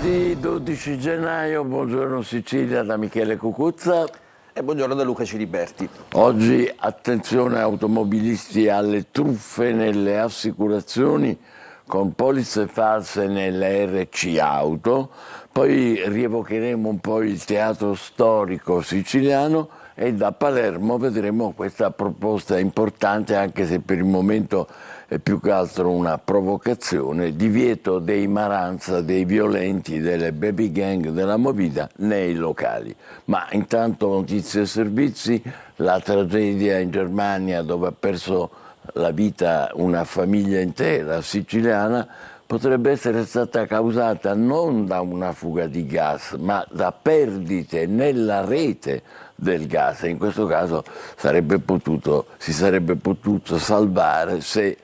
Lunedì 12 gennaio, buongiorno Sicilia da Michele Cucuzza. E buongiorno da Luca Ciliberti. Oggi attenzione automobilisti alle truffe nelle assicurazioni con polizze false nelle RC Auto, poi rievocheremo un po' il teatro storico siciliano e da Palermo vedremo questa proposta importante, anche se per il momento è più che altro una provocazione, divieto dei maranza, dei violenti, delle baby gang, della movida nei locali. Ma intanto notizie e servizi, la tragedia in Germania dove ha perso la vita una famiglia intera siciliana potrebbe essere stata causata non da una fuga di gas, ma da perdite nella rete del gas. E in questo caso si sarebbe potuto salvare se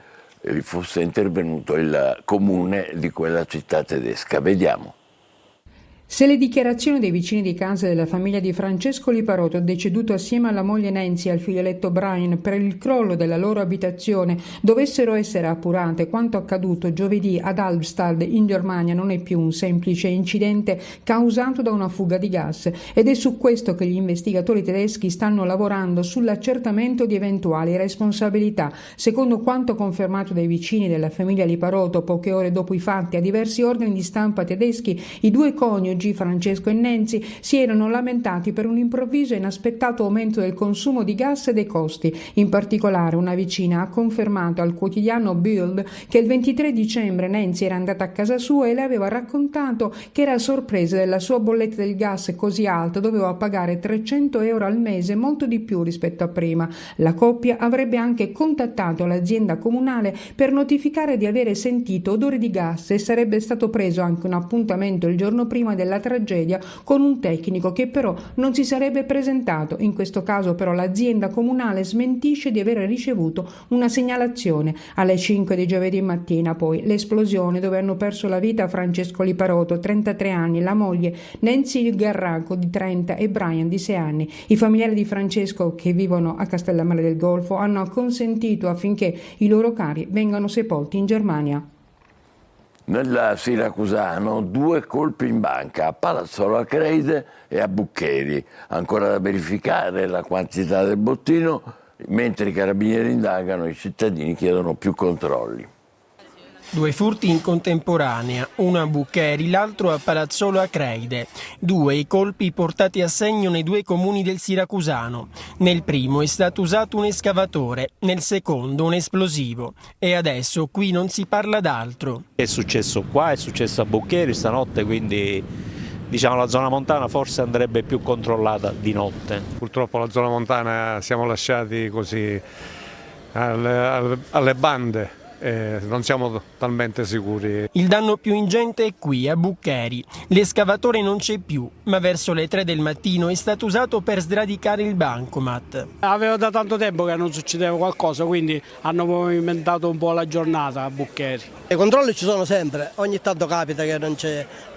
fosse intervenuto il comune di quella città tedesca. Vediamo. Se le dichiarazioni dei vicini di casa della famiglia di Francesco Liparotto, deceduto assieme alla moglie Nancy e al figlioletto Brian per il crollo della loro abitazione, dovessero essere appurate, quanto accaduto giovedì ad Halmstad in Germania non è più un semplice incidente causato da una fuga di gas, ed è su questo che gli investigatori tedeschi stanno lavorando, sull'accertamento di eventuali responsabilità. Secondo quanto confermato dai vicini della famiglia Liparotto poche ore dopo i fatti a diversi organi di stampa tedeschi, i due coniugi Francesco e Nancy si erano lamentati per un improvviso e inaspettato aumento del consumo di gas e dei costi. In particolare una vicina ha confermato al quotidiano Bild che il 23 dicembre Nancy era andata a casa sua e le aveva raccontato che era sorpresa della sua bolletta del gas così alta, doveva pagare 300 euro al mese, molto di più rispetto a prima. La coppia avrebbe anche contattato l'azienda comunale per notificare di avere sentito odore di gas e sarebbe stato preso anche un appuntamento il giorno prima della tragedia con un tecnico che però non si sarebbe presentato. In questo caso però l'azienda comunale smentisce di aver ricevuto una segnalazione. Alle 5 di giovedì mattina poi l'esplosione dove hanno perso la vita Francesco Liparotto, 33 anni, la moglie Nancy Garraco di 30 e Brian di 6 anni. I familiari di Francesco che vivono a Castellammare del Golfo hanno acconsentito affinché i loro cari vengano sepolti in Germania. Nella Siracusano 2 colpi in banca, a Palazzolo Acreide e a Buccheri. Ancora da verificare la quantità del bottino, mentre i carabinieri indagano, i cittadini chiedono più controlli. 2 furti in contemporanea, uno a Buccheri, l'altro a Palazzolo Acreide. 2 i colpi portati a segno nei 2 comuni del Siracusano. Nel primo è stato usato un escavatore, nel secondo un esplosivo. E adesso qui non si parla d'altro. È successo qua, è successo a Buccheri stanotte, quindi diciamo la zona montana forse andrebbe più controllata di notte. Purtroppo la zona montana siamo lasciati così alle bande. Non siamo talmente sicuri. Il danno più ingente è qui, a Buccheri. L'escavatore non c'è più, ma verso le 3 del mattino è stato usato per sradicare il bancomat. Aveva da tanto tempo che non succedeva qualcosa, quindi hanno movimentato un po' la giornata a Buccheri. I controlli ci sono sempre, ogni tanto capita che non ci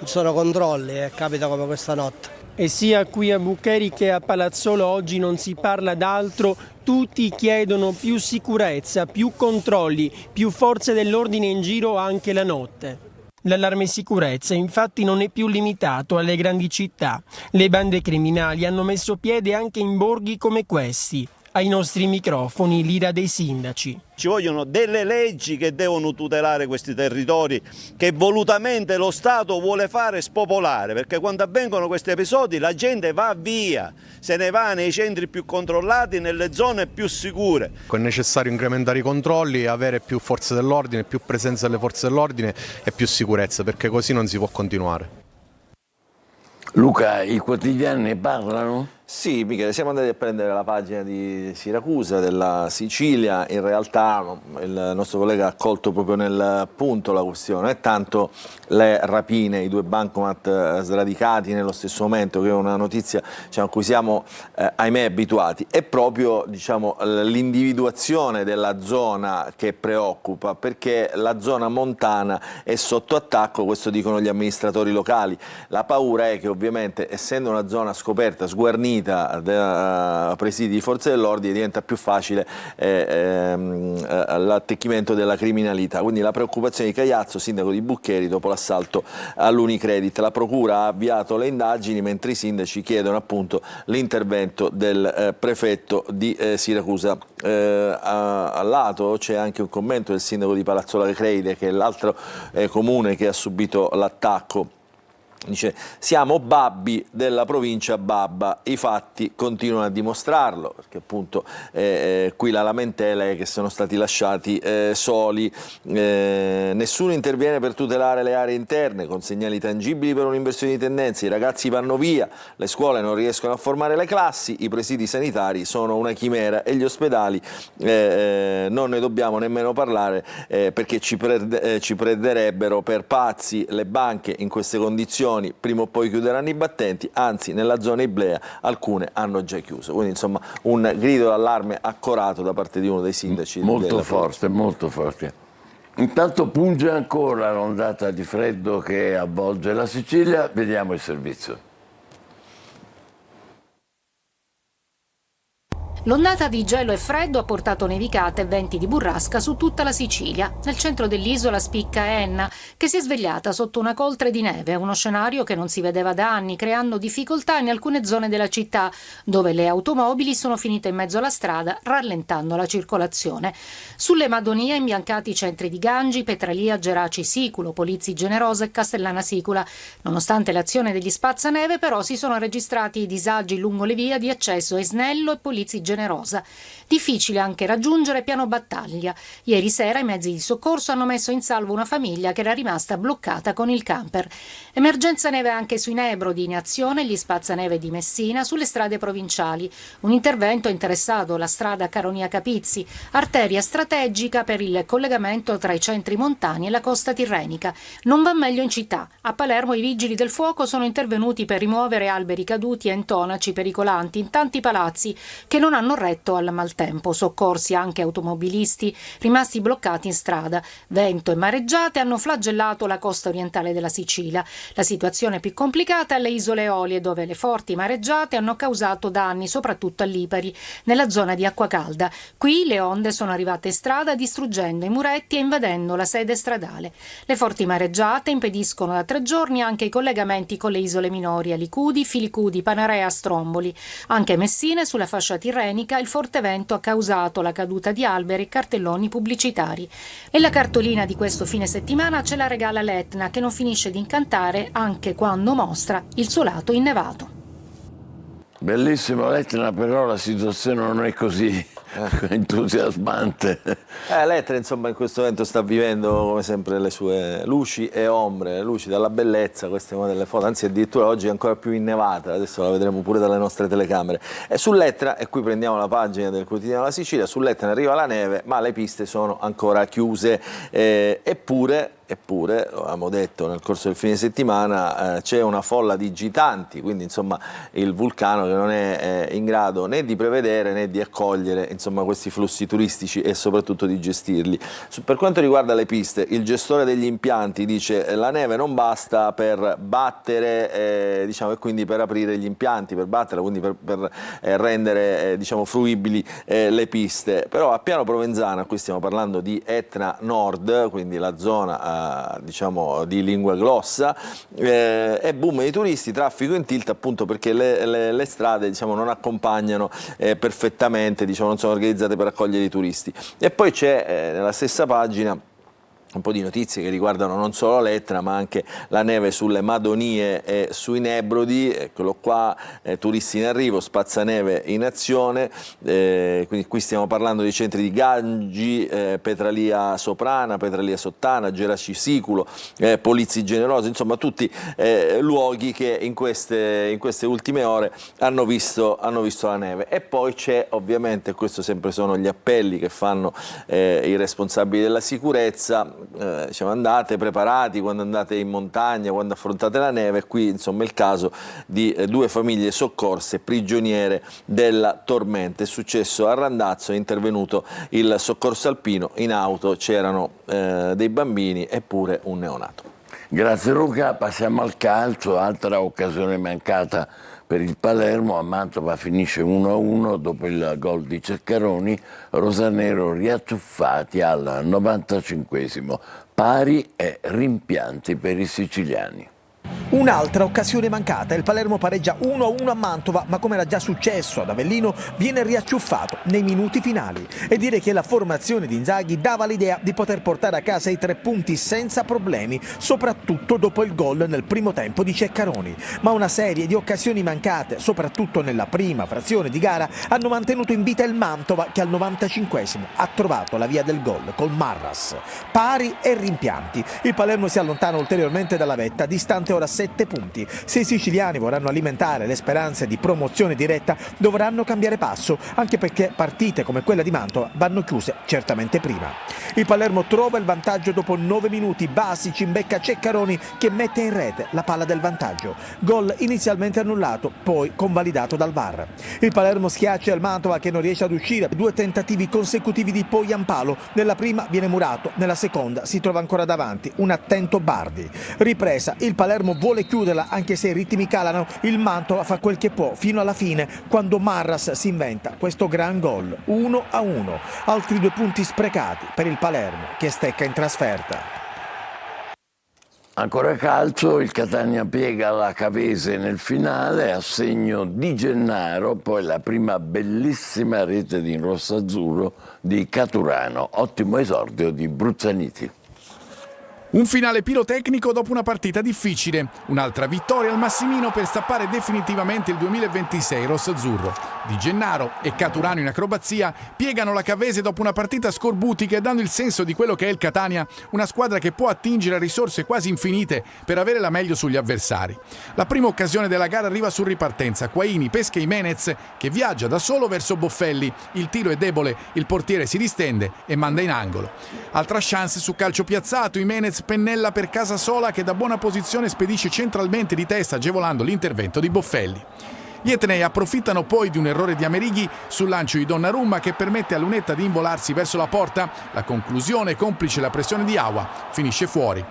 sono controlli e capita come questa notte. E sia qui a Buccheri che a Palazzolo oggi non si parla d'altro, tutti chiedono più sicurezza, più controlli, più forze dell'ordine in giro anche la notte. L'allarme sicurezza infatti non è più limitato alle grandi città. Le bande criminali hanno messo piede anche in borghi come questi. Ai nostri microfoni l'ira dei sindaci. Ci vogliono delle leggi che devono tutelare questi territori che volutamente lo Stato vuole fare spopolare, perché quando avvengono questi episodi la gente va via, se ne va nei centri più controllati, nelle zone più sicure. È necessario incrementare i controlli, avere più forze dell'ordine, più presenza delle forze dell'ordine e più sicurezza, perché così non si può continuare. Luca, i quotidiani ne parlano? Sì, Michele, siamo andati a prendere la pagina di Siracusa, della Sicilia. In realtà il nostro collega ha colto proprio nel punto la questione. È tanto le rapine, i 2 bancomat sradicati nello stesso momento, che è una notizia a cui siamo ahimè abituati. È proprio l'individuazione della zona che preoccupa, perché la zona montana è sotto attacco, questo dicono gli amministratori locali. La paura è che ovviamente, essendo una zona scoperta, sguarnita, definita da presidi di forze dell'ordine diventa più facile l'attecchimento della criminalità. Quindi la preoccupazione di Cagliazzo, sindaco di Buccheri, dopo l'assalto all'Unicredit. La procura ha avviato le indagini mentre i sindaci chiedono appunto l'intervento del prefetto di Siracusa. Al lato c'è anche un commento del sindaco di Palazzola Creide, che è l'altro comune che ha subito l'attacco. Dice: siamo babbi della provincia babba, i fatti continuano a dimostrarlo, perché appunto qui la lamentela è che sono stati lasciati soli, nessuno interviene per tutelare le aree interne, con segnali tangibili per un'inversione di tendenze, i ragazzi vanno via, le scuole non riescono a formare le classi, i presidi sanitari sono una chimera e gli ospedali non ne dobbiamo nemmeno parlare perché ci prenderebbero per pazzi, le banche in queste condizioni prima o poi chiuderanno i battenti, anzi nella zona Iblea alcune hanno già chiuso. Quindi insomma un grido d'allarme accorato da parte di uno dei sindaci. Molto forte, molto forte. Intanto punge ancora l'ondata di freddo che avvolge la Sicilia, vediamo il servizio. L'ondata di gelo e freddo ha portato nevicate e venti di burrasca su tutta la Sicilia. Nel centro dell'isola spicca Enna, che si è svegliata sotto una coltre di neve, uno scenario che non si vedeva da anni, creando difficoltà in alcune zone della città, dove le automobili sono finite in mezzo alla strada, rallentando la circolazione. Sulle Madonie imbiancati i centri di Gangi, Petralia, Geraci Siculo, Polizzi Generosa e Castellana Sicula. Nonostante l'azione degli spazzaneve, però, si sono registrati disagi lungo le vie di accesso a Esnello e Polizzi Generosa. Difficile anche raggiungere Piano Battaglia. Ieri sera i mezzi di soccorso hanno messo in salvo una famiglia che era rimasta bloccata con il camper. Emergenza neve anche sui Nebrodi, in azione gli spazzaneve di Messina sulle strade provinciali. Un intervento ha interessato la strada Caronia-Capizzi, arteria strategica per il collegamento tra i centri montani e la costa tirrenica. Non va meglio in città. A Palermo i vigili del fuoco sono intervenuti per rimuovere alberi caduti e intonaci pericolanti in tanti palazzi che non hanno retto al maltempo. Soccorsi anche automobilisti rimasti bloccati in strada. Vento e mareggiate hanno flagellato la costa orientale della Sicilia. La situazione più complicata è alle isole Eolie, dove le forti mareggiate hanno causato danni soprattutto a Lipari, nella zona di Acquacalda. Qui le onde sono arrivate in strada distruggendo i muretti e invadendo la sede stradale. Le forti mareggiate impediscono da 3 giorni anche i collegamenti con le isole minori Alicudi, Filicudi, Panarea, Stromboli. Anche a Messina, sulla fascia tirrenica, il forte vento ha causato la caduta di alberi e cartelloni pubblicitari. E la cartolina di questo fine settimana ce la regala l'Etna, che non finisce di incantare anche quando mostra il suo lato innevato. Bellissimo l'Etna, però la situazione non è così entusiasmante. L'Etna insomma in questo momento sta vivendo come sempre le sue luci e ombre, luci dalla bellezza, queste sono delle foto, anzi addirittura oggi è ancora più innevata, adesso la vedremo pure dalle nostre telecamere. E sull'Etna, e qui prendiamo la pagina del quotidiano La Sicilia, sull'Etna arriva la neve ma le piste sono ancora chiuse, Eppure, lo avevamo detto nel corso del fine settimana, c'è una folla di gitanti, quindi insomma il vulcano che non è in grado né di prevedere né di accogliere insomma questi flussi turistici e soprattutto di gestirli. Per quanto riguarda le piste, il gestore degli impianti dice la neve non basta per battere diciamo, e quindi per aprire gli impianti, per batterla, quindi per rendere diciamo, fruibili le piste, però a Piano Provenzano, qui stiamo parlando di Etna Nord, quindi la zona diciamo di lingua glossa, e boom di turisti, traffico in tilt appunto perché le strade diciamo, non accompagnano perfettamente, diciamo, non sono organizzate per accogliere i turisti. E poi c'è nella stessa pagina un po' di notizie che riguardano non solo l'Etna ma anche la neve sulle Madonie e sui Nebrodi. Eccolo qua, turisti in arrivo, spazzaneve in azione, quindi qui stiamo parlando dei centri di Gangi, Petralia Soprana, Petralia Sottana, Geraci Siculo, Polizzi Generosa, insomma tutti luoghi che in queste ultime ore hanno visto la neve. E poi c'è ovviamente, questo sempre sono gli appelli che fanno i responsabili della sicurezza, diciamo, andate preparati quando andate in montagna, quando affrontate la neve. Qui insomma il caso di 2 famiglie soccorse prigioniere della tormenta. È successo a Randazzo, è intervenuto il soccorso alpino, in auto c'erano dei bambini eppure un neonato. Grazie Luca, passiamo al calcio, altra occasione mancata per il Palermo, a Mantova finisce 1-1 dopo il gol di Ceccaroni, rosanero riacciuffati al 95esimo, pari e rimpianti per i siciliani. Un'altra occasione mancata, il Palermo pareggia 1-1 a Mantova, ma come era già successo ad Avellino viene riacciuffato nei minuti finali. E dire che la formazione di Inzaghi dava l'idea di poter portare a casa i 3 punti senza problemi, soprattutto dopo il gol nel primo tempo di Ceccaroni. Ma una serie di occasioni mancate, soprattutto nella prima frazione di gara, hanno mantenuto in vita il Mantova che al 95esimo ha trovato la via del gol col Marras. Pari e rimpianti, il Palermo si allontana ulteriormente dalla vetta, distante ora 7 punti. Se i siciliani vorranno alimentare le speranze di promozione diretta dovranno cambiare passo, anche perché partite come quella di Mantova vanno chiuse certamente prima. Il Palermo trova il vantaggio dopo 9 minuti, Basic imbecca Ceccaroni che mette in rete la palla del vantaggio. Gol inizialmente annullato, poi convalidato dal VAR. Il Palermo schiaccia il Mantova che non riesce ad uscire, 2 tentativi consecutivi di Poyampalo, nella prima viene murato, nella seconda si trova ancora davanti un attento Bardi. Ripresa, il Palermo vuole chiuderla anche se i ritmi calano, il Mantova fa quel che può fino alla fine quando Marras si inventa questo gran gol, 1-1, altri 2 punti sprecati per il Palermo che stecca in trasferta. Ancora calcio, il Catania piega la Cavese nel finale a segno di Gennaro, poi la prima bellissima rete di rosso-azzurro di Caturano, ottimo esordio di Bruzzaniti. Un finale pirotecnico dopo una partita difficile, un'altra vittoria al Massimino per stappare definitivamente il 2026 rosso-azzurro. Di Gennaro e Caturano in acrobazia piegano la Cavese dopo una partita scorbutica, dando il senso di quello che è il Catania, una squadra che può attingere a risorse quasi infinite per avere la meglio sugli avversari. La prima occasione della gara arriva su ripartenza, Quaini pesca Imenez che viaggia da solo verso Boffelli, il tiro è debole, il portiere si distende e manda in angolo. Altra chance su calcio piazzato, Imenez pennella per Casasola che da buona posizione spedisce centralmente di testa agevolando l'intervento di Boffelli. Gli etnei approfittano poi di un errore di Amerighi sul lancio di Donnarumma che permette a Lunetta di involarsi verso la porta, la conclusione complice la pressione di Aua, finisce fuori.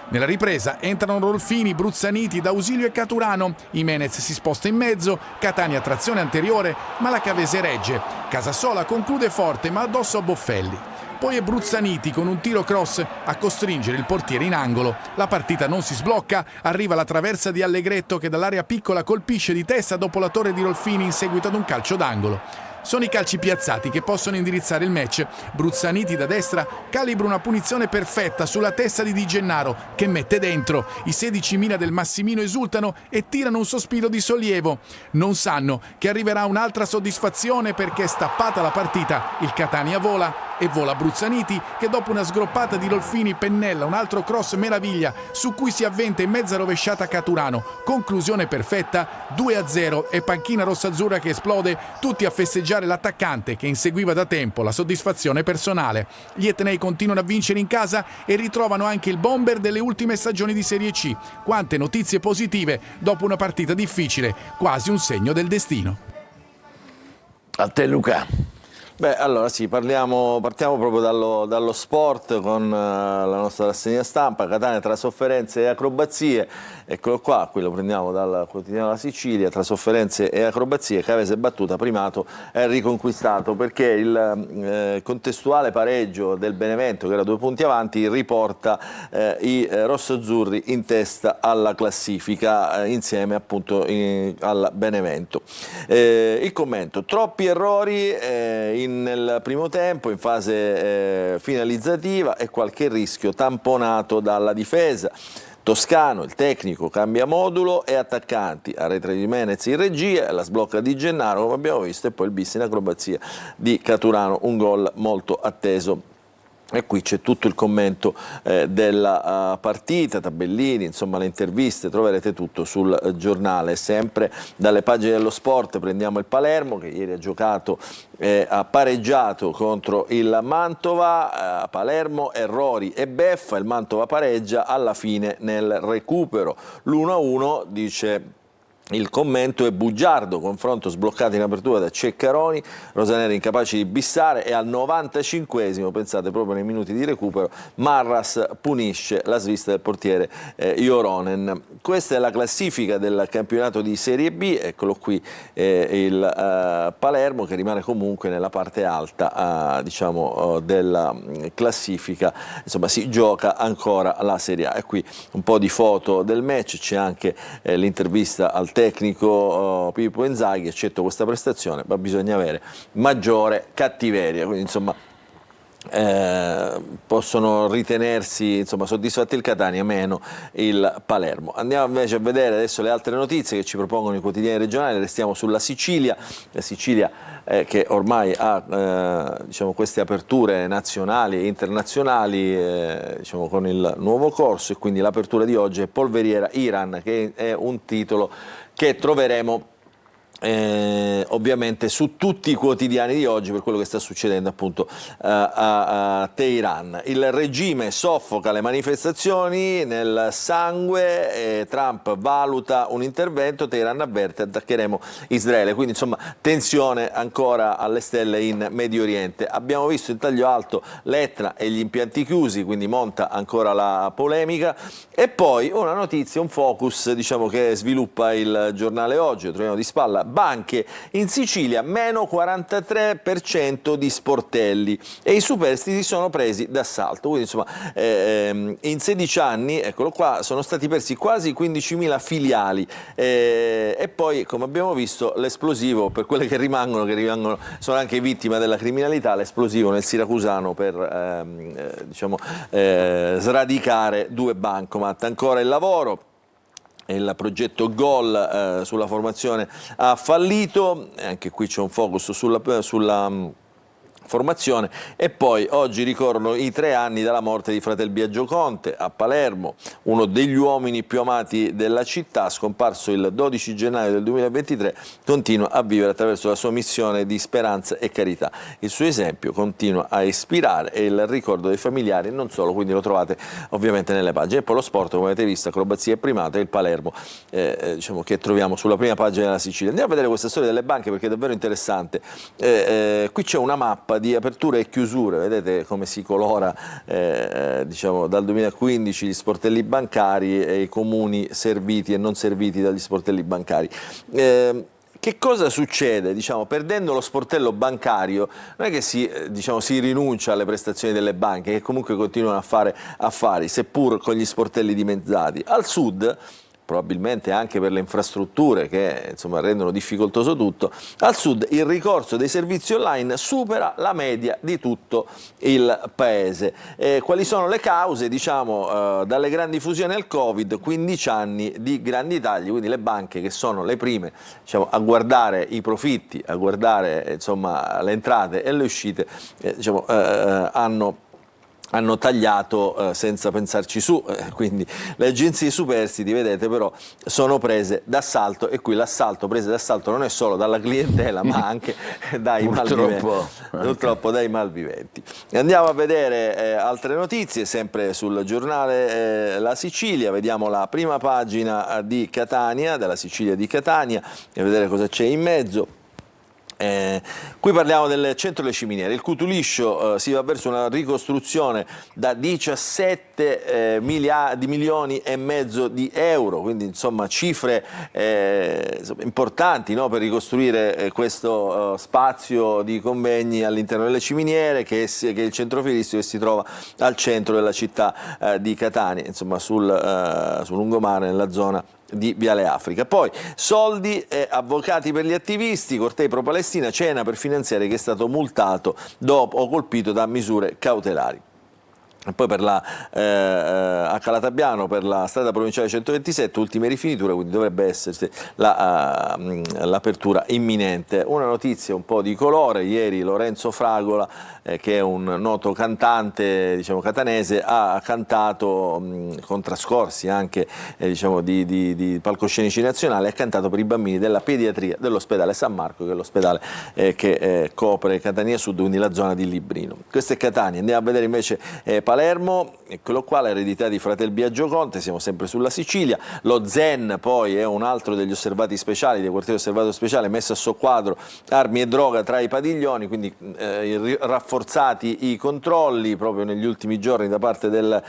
Nella ripresa entrano Rolfini, Bruzzaniti, D'Ausilio e Caturano, Imenez si sposta in mezzo, Catania trazione anteriore ma la Cavese regge, Casasola conclude forte ma addosso a Boffelli. Poi è Bruzzaniti con un tiro cross a costringere il portiere in angolo. La partita non si sblocca, arriva la traversa di Allegretto che dall'area piccola colpisce di testa dopo la torre di Rolfini in seguito ad un calcio d'angolo. Sono i calci piazzati che possono indirizzare il match. Bruzzaniti da destra calibra una punizione perfetta sulla testa di Di Gennaro che mette dentro. I 16.000 del Massimino esultano e tirano un sospiro di sollievo. Non sanno che arriverà un'altra soddisfazione perché stappata la partita il Catania vola e vola Bruzzaniti che dopo una sgroppata di Rolfini pennella un altro cross meraviglia su cui si avventa in mezza rovesciata Caturano. Conclusione perfetta, 2-0 e panchina rossazzurra che esplode, tutti a festeggiare l'attaccante che inseguiva da tempo la soddisfazione personale. Gli etnei continuano a vincere in casa e ritrovano anche il bomber delle ultime stagioni di Serie C. Quante notizie positive dopo una partita difficile, quasi un segno del destino. A te Luca. Beh, allora sì, partiamo proprio dallo sport con la nostra rassegna stampa, Catania tra sofferenze e acrobazie, eccolo qua, qui lo prendiamo dal quotidiano La Sicilia, tra sofferenze e acrobazie, Cavese battuta, primato è riconquistato perché il contestuale pareggio del Benevento, che era 2 punti avanti, riporta i rossoazzurri in testa alla classifica insieme appunto al Benevento. Il commento, troppi errori nel primo tempo, in fase finalizzativa e qualche rischio tamponato dalla difesa. Toscano, il tecnico, cambia modulo e attaccanti, arretra di Menez in regia, la sblocca di Gennaro come abbiamo visto e poi il bis in acrobazia di Caturano, un gol molto atteso. E qui c'è tutto il commento della partita, tabellini, insomma le interviste, troverete tutto sul giornale. Sempre dalle pagine dello sport prendiamo il Palermo che ieri ha giocato, ha pareggiato contro il Mantova, Palermo errori e beffa, il Mantova pareggia alla fine nel recupero. L'1-1 dice Il commento è bugiardo, confronto sbloccato in apertura da Ceccaroni, Rosaneri incapace di bissare e al 95esimo, pensate proprio nei minuti di recupero, Marras punisce la svista del portiere Joronen. Questa è la classifica del campionato di Serie B, eccolo qui il Palermo che rimane comunque nella parte alta diciamo, della classifica, insomma si gioca ancora la Serie A. E qui un po' di foto del match, c'è anche l'intervista al tecnico Pippo Inzaghi, eccetto questa prestazione, ma bisogna avere maggiore cattiveria, quindi insomma possono ritenersi insomma, soddisfatti il Catania, meno il Palermo. Andiamo invece a vedere adesso le altre notizie che ci propongono i quotidiani regionali. Restiamo sulla Sicilia, la Sicilia che ormai ha diciamo, queste aperture nazionali e internazionali diciamo, con il nuovo corso, e quindi l'apertura di oggi è Polveriera Iran, che è un titolo che troveremo ovviamente su tutti i quotidiani di oggi per quello che sta succedendo appunto a Teheran. Il regime soffoca le manifestazioni nel sangue, Trump valuta un intervento, Teheran avverte attaccheremo Israele, quindi insomma tensione ancora alle stelle in Medio Oriente. Abbiamo visto in taglio alto l'Etna e gli impianti chiusi, quindi monta ancora la polemica, e poi una notizia, un focus diciamo che sviluppa il giornale oggi, lo troviamo di spalla: banche in Sicilia meno 43% di sportelli e i superstiti sono presi d'assalto. Quindi insomma in 16 anni, eccolo qua, sono stati persi quasi 15.000 filiali e poi, come abbiamo visto, l'esplosivo per quelle che rimangono sono anche vittime della criminalità, l'esplosivo nel siracusano per diciamo, sradicare 2 bancomat. Ancora il lavoro. Il progetto GOL sulla formazione ha fallito, anche qui c'è un focus sulla formazione. E poi oggi ricorrono i 3 anni dalla morte di Fratel Biagio Conte a Palermo, uno degli uomini più amati della città, scomparso il 12 gennaio del 2023, continua a vivere attraverso la sua missione di speranza e carità. Il suo esempio continua a ispirare e il ricordo dei familiari non solo, quindi lo trovate ovviamente nelle pagine. E poi lo sport, come avete visto, acrobazia e primata, e il Palermo diciamo che troviamo sulla prima pagina della Sicilia. Andiamo a vedere questa storia delle banche perché è davvero interessante. Qui c'è una mappa di aperture e chiusure, vedete come si colora diciamo, dal 2015 gli sportelli bancari e i comuni serviti e non serviti dagli sportelli bancari. Che cosa succede? Diciamo, perdendo lo sportello bancario non è che diciamo, si rinuncia alle prestazioni delle banche, che comunque continuano a fare affari, seppur con gli sportelli dimezzati. Al sud, probabilmente anche per le infrastrutture che insomma, rendono difficoltoso tutto, al sud il ricorso dei servizi online supera la media di tutto il paese. Quali sono le cause? Diciamo, dalle grandi fusioni al Covid, 15 anni di grandi tagli, quindi le banche che sono le prime diciamo, a guardare i profitti, a guardare insomma, le entrate e le uscite, diciamo, hanno tagliato senza pensarci su, quindi le agenzie superstiti, vedete, però sono prese d'assalto, e qui l'assalto prese d'assalto non è solo dalla clientela ma anche dai malviventi. Purtroppo dai malviventi. Andiamo a vedere altre notizie, sempre sul giornale La Sicilia, vediamo la prima pagina di Catania, della Sicilia di Catania, e vedere cosa c'è in mezzo. Qui parliamo del centro delle ciminiere. Il Cutuliscio si va verso una ricostruzione da 17 milioni e mezzo di euro, quindi insomma cifre importanti, no, per ricostruire questo spazio di convegni all'interno delle ciminiere, che è il centro fieristico che si trova al centro della città di Catania, insomma sul lungomare, nella zona di Viale Africa. Poi soldi e avvocati per gli attivisti, cortei pro-Palestina, cena per finanziare che è stato multato o colpito da misure cautelari. E poi per a Calatabiano, per la strada provinciale 127, ultime rifiniture, quindi dovrebbe esserci l'apertura imminente. Una notizia un po' di colore: ieri Lorenzo Fragola, che è un noto cantante diciamo, catanese, ha cantato con trascorsi anche diciamo, di palcoscenici nazionali, ha cantato per i bambini della pediatria dell'ospedale San Marco, che è l'ospedale che copre Catania Sud, quindi la zona di Librino. Questo è Catania. Andiamo a vedere invece Palermo. eccolo qua, l'eredità di Fratel Biagio Conte, siamo sempre sulla Sicilia. Lo Zen poi è un altro degli osservati speciali, dei quartieri osservato speciale, messo a soqquadro armi e droga tra i padiglioni, quindi rafforzati i controlli proprio negli ultimi giorni da parte delle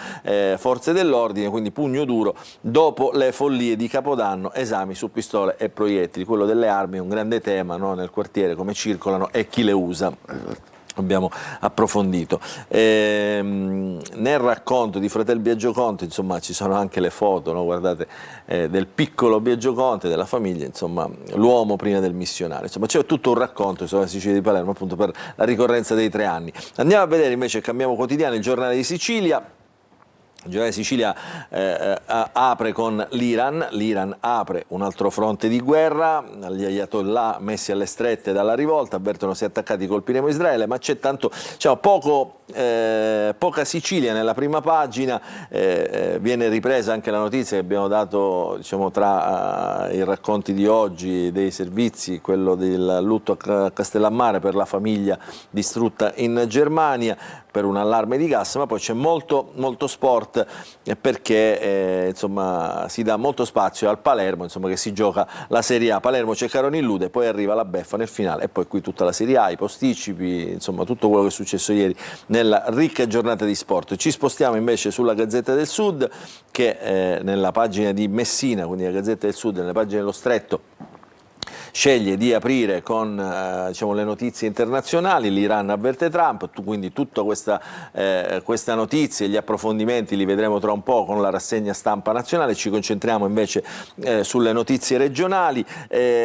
forze dell'ordine, quindi pugno duro dopo le follie di Capodanno, esami su pistole e proiettili. Quello delle armi è un grande tema, no, nel quartiere, come circolano e chi le usa. Abbiamo approfondito. Nel racconto di Fratel Biagio Conte, insomma, ci sono anche le foto, no? Guardate, del piccolo Biagio Conte, della famiglia, insomma, l'uomo prima del missionario. Insomma, c'è tutto un racconto sulla Sicilia di Palermo, appunto per la ricorrenza dei 3 anni. Andiamo a vedere invece, cambiamo quotidiano, il Giornale di Sicilia. Il Giornale di Sicilia apre con l'Iran. L'Iran apre un altro fronte di guerra, gli ayatollah messi alle strette dalla rivolta, avvertono: se attaccati colpiremo Israele, ma c'è tanto, diciamo, poca Sicilia nella prima pagina. Viene ripresa anche la notizia che abbiamo dato, diciamo, tra i racconti di oggi dei servizi, quello del lutto a Castellammare per la famiglia distrutta in Germania per un allarme di gas, ma poi c'è molto sport, perché insomma, si dà molto spazio al Palermo, insomma, che si gioca la Serie A. Palermo Ceccaroni illude, poi arriva la beffa nel finale, e poi qui tutta la Serie A, i posticipi, insomma tutto quello che è successo ieri nella ricca giornata di sport. Ci spostiamo invece sulla Gazzetta del Sud, che nella pagina di Messina, quindi la Gazzetta del Sud, nelle pagine dello Stretto, sceglie di aprire con diciamo, le notizie internazionali. L'Iran avverte Trump, quindi tutta questa notizia e gli approfondimenti li vedremo tra un po' con la rassegna stampa nazionale. Ci concentriamo invece sulle notizie regionali.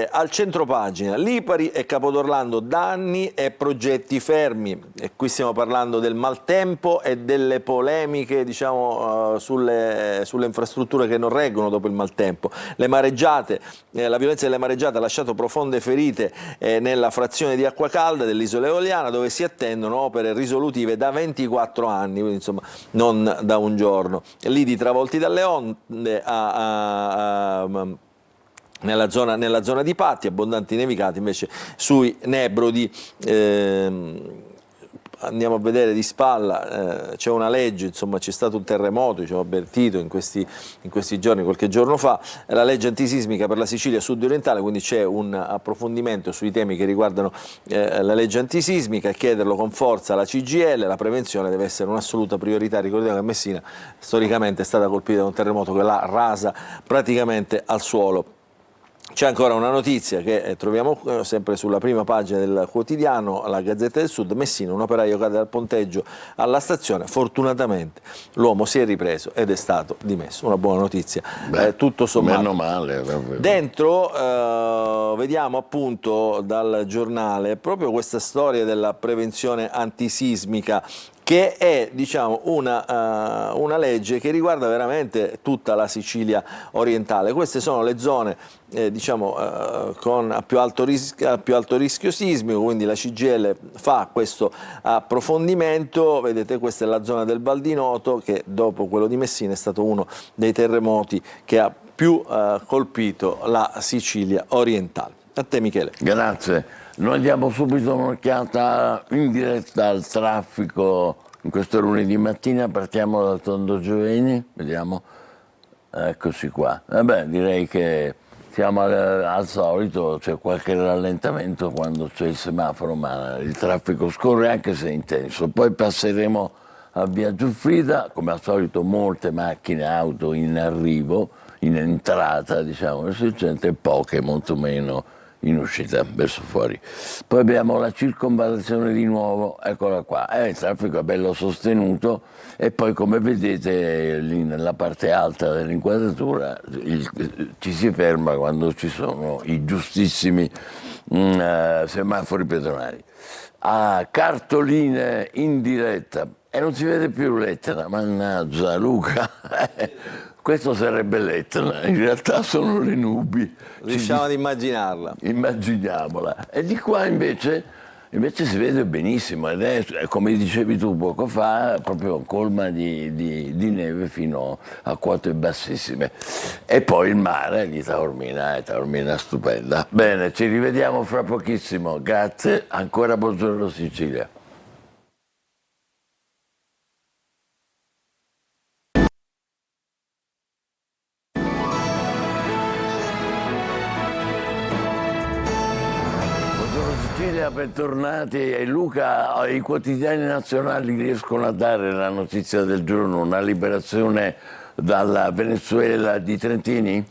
Al centropagina, Lipari e Capodorlando, danni e progetti fermi, e qui stiamo parlando del maltempo e delle polemiche, diciamo, sulle infrastrutture che non reggono dopo il maltempo. Le mareggiate, la violenza delle mareggiate ha lasciato profonde ferite nella frazione di Acquacalda dell'isola Eoliana, dove si attendono opere risolutive da 24 anni, quindi insomma non da un giorno. Lidi travolti dalle onde nella zona di Patti, abbondanti nevicati invece sui Nebrodi. Andiamo a vedere di spalla, c'è una legge, insomma c'è stato un terremoto, diciamo, avvertito in questi giorni, qualche giorno fa, la legge antisismica per la Sicilia sud-orientale, quindi c'è un approfondimento sui temi che riguardano la legge antisismica, e chiederlo con forza alla CGIL. La prevenzione deve essere un'assoluta priorità. Ricordiamo che Messina storicamente è stata colpita da un terremoto che l'ha rasa praticamente al suolo. C'è ancora una notizia che troviamo sempre sulla prima pagina del quotidiano, la Gazzetta del Sud. Messina, un operaio cade dal ponteggio alla stazione, fortunatamente l'uomo si è ripreso ed è stato dimesso. Una buona notizia, tutto sommato. Meno male. Dentro vediamo appunto dal giornale proprio questa storia della prevenzione antisismica, che è, diciamo, una legge che riguarda veramente tutta la Sicilia orientale. Queste sono le zone a più alto rischio sismico, quindi la CGIL fa questo approfondimento. Vedete, questa è la zona del Val di Noto, che dopo quello di Messina è stato uno dei terremoti che ha più colpito la Sicilia orientale. A te, Michele. Grazie. Noi diamo subito un'occhiata in diretta al traffico in questo lunedì mattina. Partiamo dal Tondo Gioveni, vediamo, eccoci qua. Vabbè, direi che siamo al solito, c'è qualche rallentamento quando c'è il semaforo, ma il traffico scorre anche se è intenso. Poi passeremo a Via Giuffrida, come al solito molte macchine, auto in arrivo, in entrata, diciamo, verso il centro, e poche, molto meno in uscita verso fuori. Poi abbiamo la circonvallazione di nuovo, eccola qua, il traffico è bello sostenuto, e poi come vedete lì nella parte alta dell'inquadratura ci si ferma quando ci sono i giustissimi semafori pedonali. Cartoline in diretta, e non si vede più l'Etna, mannaggia Luca. Questo sarebbe l'Etna, in realtà sono le nubi. Riusciamo ad immaginarla. Immaginiamola. E di qua invece si vede benissimo, ed è, come dicevi tu poco fa, proprio colma di neve fino a quote bassissime. E poi il mare di Taormina stupenda. Bene, ci rivediamo fra pochissimo. Grazie, ancora buongiorno Sicilia. Cecilia, bentornati. E Luca, i quotidiani nazionali riescono a dare la notizia del giorno, una liberazione dalla Venezuela di Trentini?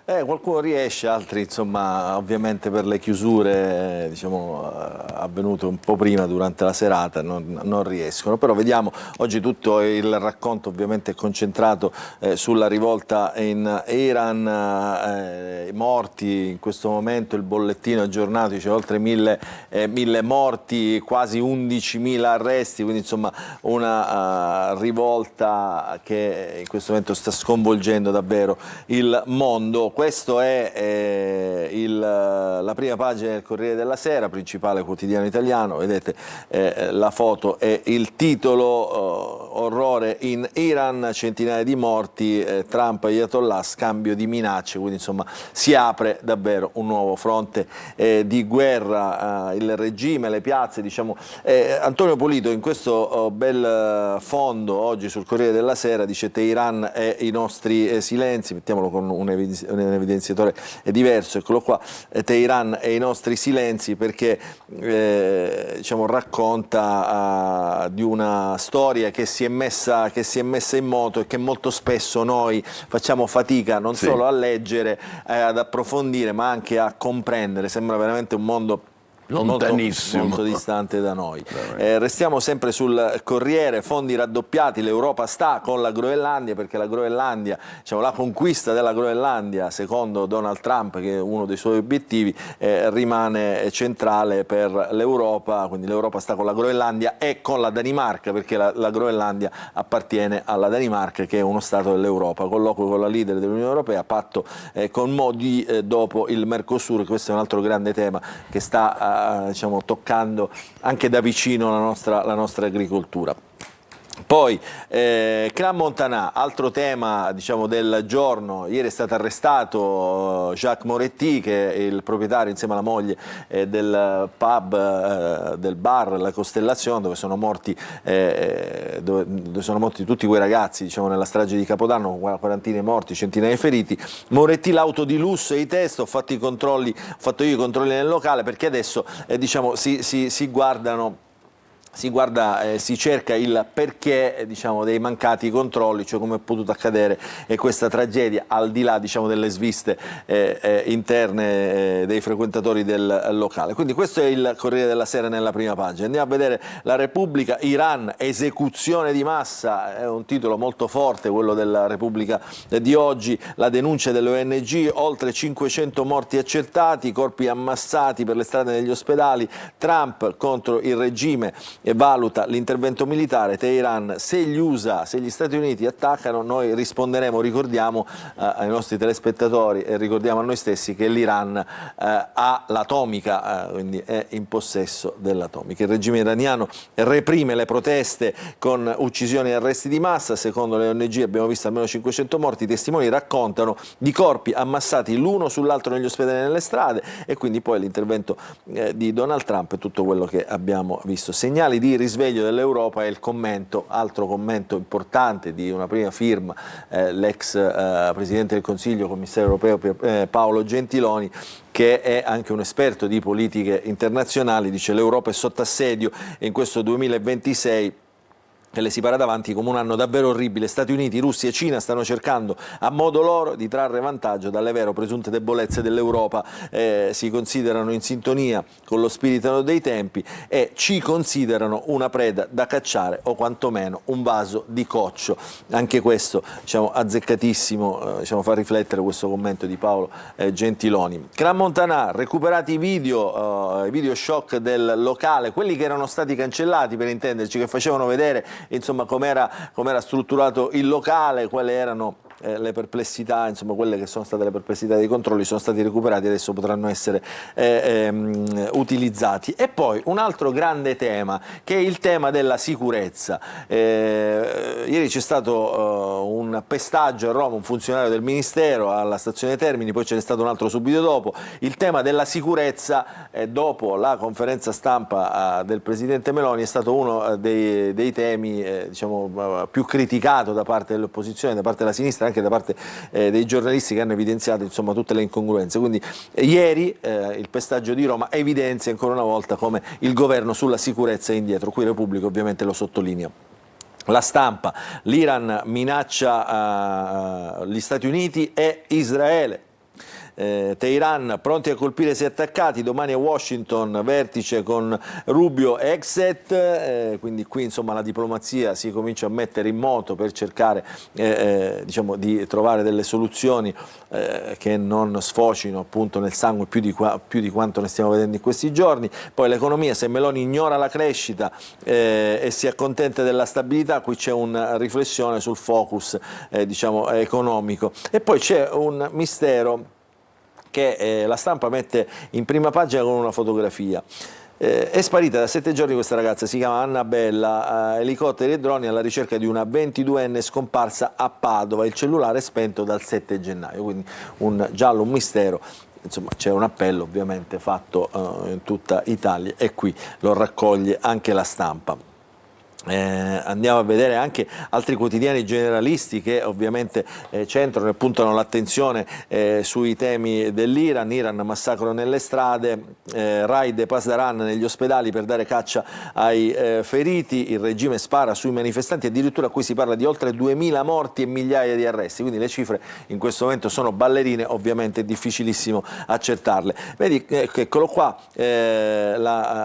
Qualcuno riesce, altri insomma ovviamente per le chiusure diciamo, avvenute un po' prima durante la serata non riescono, però vediamo oggi tutto il racconto ovviamente è concentrato sulla rivolta in Iran, morti in questo momento, il bollettino aggiornato dice oltre 1000 morti, quasi 11.000 arresti, quindi insomma una rivolta che in questo momento sta sconvolgendo davvero il mondo. Questo è la prima pagina del Corriere della Sera, principale quotidiano italiano, vedete la foto e il titolo, orrore in Iran, centinaia di morti, Trump e Ayatollah, scambio di minacce, quindi insomma si apre davvero un nuovo fronte di guerra, il regime, le piazze, diciamo. Antonio Polito in questo bel fondo oggi sul Corriere della Sera dice Teheran e i nostri silenzi, mettiamolo con un evidenziatore diverso, eccolo qua, Teheran e i nostri silenzi, perché diciamo, racconta di una storia che si è messa in moto e che molto spesso noi facciamo fatica non solo a leggere, ad approfondire, ma anche a comprendere. Sembra veramente un mondo lontanissimo, molto distante da noi. Restiamo sempre sul Corriere, fondi raddoppiati, l'Europa sta con la Groenlandia, perché la Groenlandia, diciamo, la conquista della Groenlandia secondo Donald Trump, che è uno dei suoi obiettivi, rimane centrale per l'Europa, quindi l'Europa sta con la Groenlandia e con la Danimarca, perché la Groenlandia appartiene alla Danimarca, che è uno Stato dell'Europa. Colloquio con la leader dell'Unione Europea, patto con Modi dopo il Mercosur. Questo è un altro grande tema che sta diciamo, toccando anche da vicino la nostra agricoltura. Poi Clan Montanà, altro tema diciamo, del giorno. Ieri è stato arrestato Jacques Moretti, che è il proprietario insieme alla moglie del pub, del bar La Costellazione, dove sono morti tutti quei ragazzi, diciamo, nella strage di Capodanno, quarantina morti, centinaia di feriti. Moretti, l'auto di lusso e i test, ho fatto io i controlli nel locale, perché adesso diciamo, si guardano. Si cerca il perché diciamo, dei mancati controlli, cioè come è potuto accadere questa tragedia, al di là diciamo, delle sviste interne dei frequentatori del locale. Quindi questo è il Corriere della Sera nella prima pagina. Andiamo a vedere La Repubblica, Iran, esecuzione di massa, è un titolo molto forte quello della Repubblica di oggi, la denuncia delle ONG, oltre 500 morti accertati, corpi ammassati per le strade degli ospedali, Trump contro il regime e valuta l'intervento militare, Teheran, se gli Stati Uniti attaccano noi risponderemo, ricordiamo ai nostri telespettatori e ricordiamo a noi stessi che l'Iran ha l'atomica, quindi è in possesso dell'atomica. Il regime iraniano reprime le proteste con uccisioni e arresti di massa, secondo le ONG abbiamo visto almeno 500 morti, i testimoni raccontano di corpi ammassati l'uno sull'altro negli ospedali e nelle strade, e quindi poi l'intervento di Donald Trump e tutto quello che abbiamo visto. Segnali di risveglio dell'Europa è il commento, altro commento importante di una prima firma, l'ex Presidente del Consiglio, Commissario Europeo Paolo Gentiloni, che è anche un esperto di politiche internazionali, dice l'Europa è sotto assedio e in questo 2026 che le si para davanti come un anno davvero orribile. Stati Uniti, Russia e Cina stanno cercando a modo loro di trarre vantaggio dalle vere o presunte debolezze dell'Europa, si considerano in sintonia con lo spirito dei tempi e ci considerano una preda da cacciare o quantomeno un vaso di coccio. Anche questo diciamo, azzeccatissimo, diciamo, fa riflettere questo commento di Paolo Gentiloni. Clan Montanà, recuperati i video shock del locale, quelli che erano stati cancellati per intenderci, che facevano vedere insomma com'era strutturato il locale, quali erano le perplessità, insomma quelle che sono state le perplessità dei controlli sono stati recuperati, adesso potranno essere utilizzati. E poi un altro grande tema che è il tema della sicurezza. Ieri c'è stato un pestaggio a Roma, un funzionario del Ministero alla stazione Termini, poi ce n'è stato un altro subito dopo. Il tema della sicurezza dopo la conferenza stampa del Presidente Meloni è stato uno dei temi diciamo, più criticato da parte dell'opposizione, da parte della sinistra, anche da parte dei giornalisti che hanno evidenziato insomma tutte le incongruenze. Quindi ieri il pestaggio di Roma evidenzia ancora una volta come il governo sulla sicurezza è indietro, qui Repubblica ovviamente lo sottolinea. La Stampa, l'Iran minaccia gli Stati Uniti e Israele. Teheran pronti a colpire se attaccati, domani a Washington vertice con Rubio e Exet, quindi qui insomma la diplomazia si comincia a mettere in moto per cercare diciamo, di trovare delle soluzioni che non sfocino appunto nel sangue più di quanto ne stiamo vedendo in questi giorni. Poi l'economia, se Meloni ignora la crescita e si accontenta della stabilità, qui c'è una riflessione sul focus diciamo, economico. E poi c'è un mistero che la Stampa mette in prima pagina con una fotografia. È sparita da 7 giorni questa ragazza, si chiama Annabella, elicotteri e droni alla ricerca di una 22enne scomparsa a Padova, il cellulare è spento dal 7 gennaio, quindi un giallo, un mistero. Insomma, c'è un appello ovviamente fatto in tutta Italia e qui lo raccoglie anche la Stampa. Andiamo a vedere anche altri quotidiani generalisti che ovviamente centrano e puntano l'attenzione sui temi dell'Iran. Iran, massacro nelle strade, raid e Pasdaran negli ospedali per dare caccia ai feriti, il regime spara sui manifestanti, addirittura qui si parla di oltre 2000 morti e migliaia di arresti, quindi le cifre in questo momento sono ballerine, ovviamente è difficilissimo accertarle. Vedi, eccolo qua, dal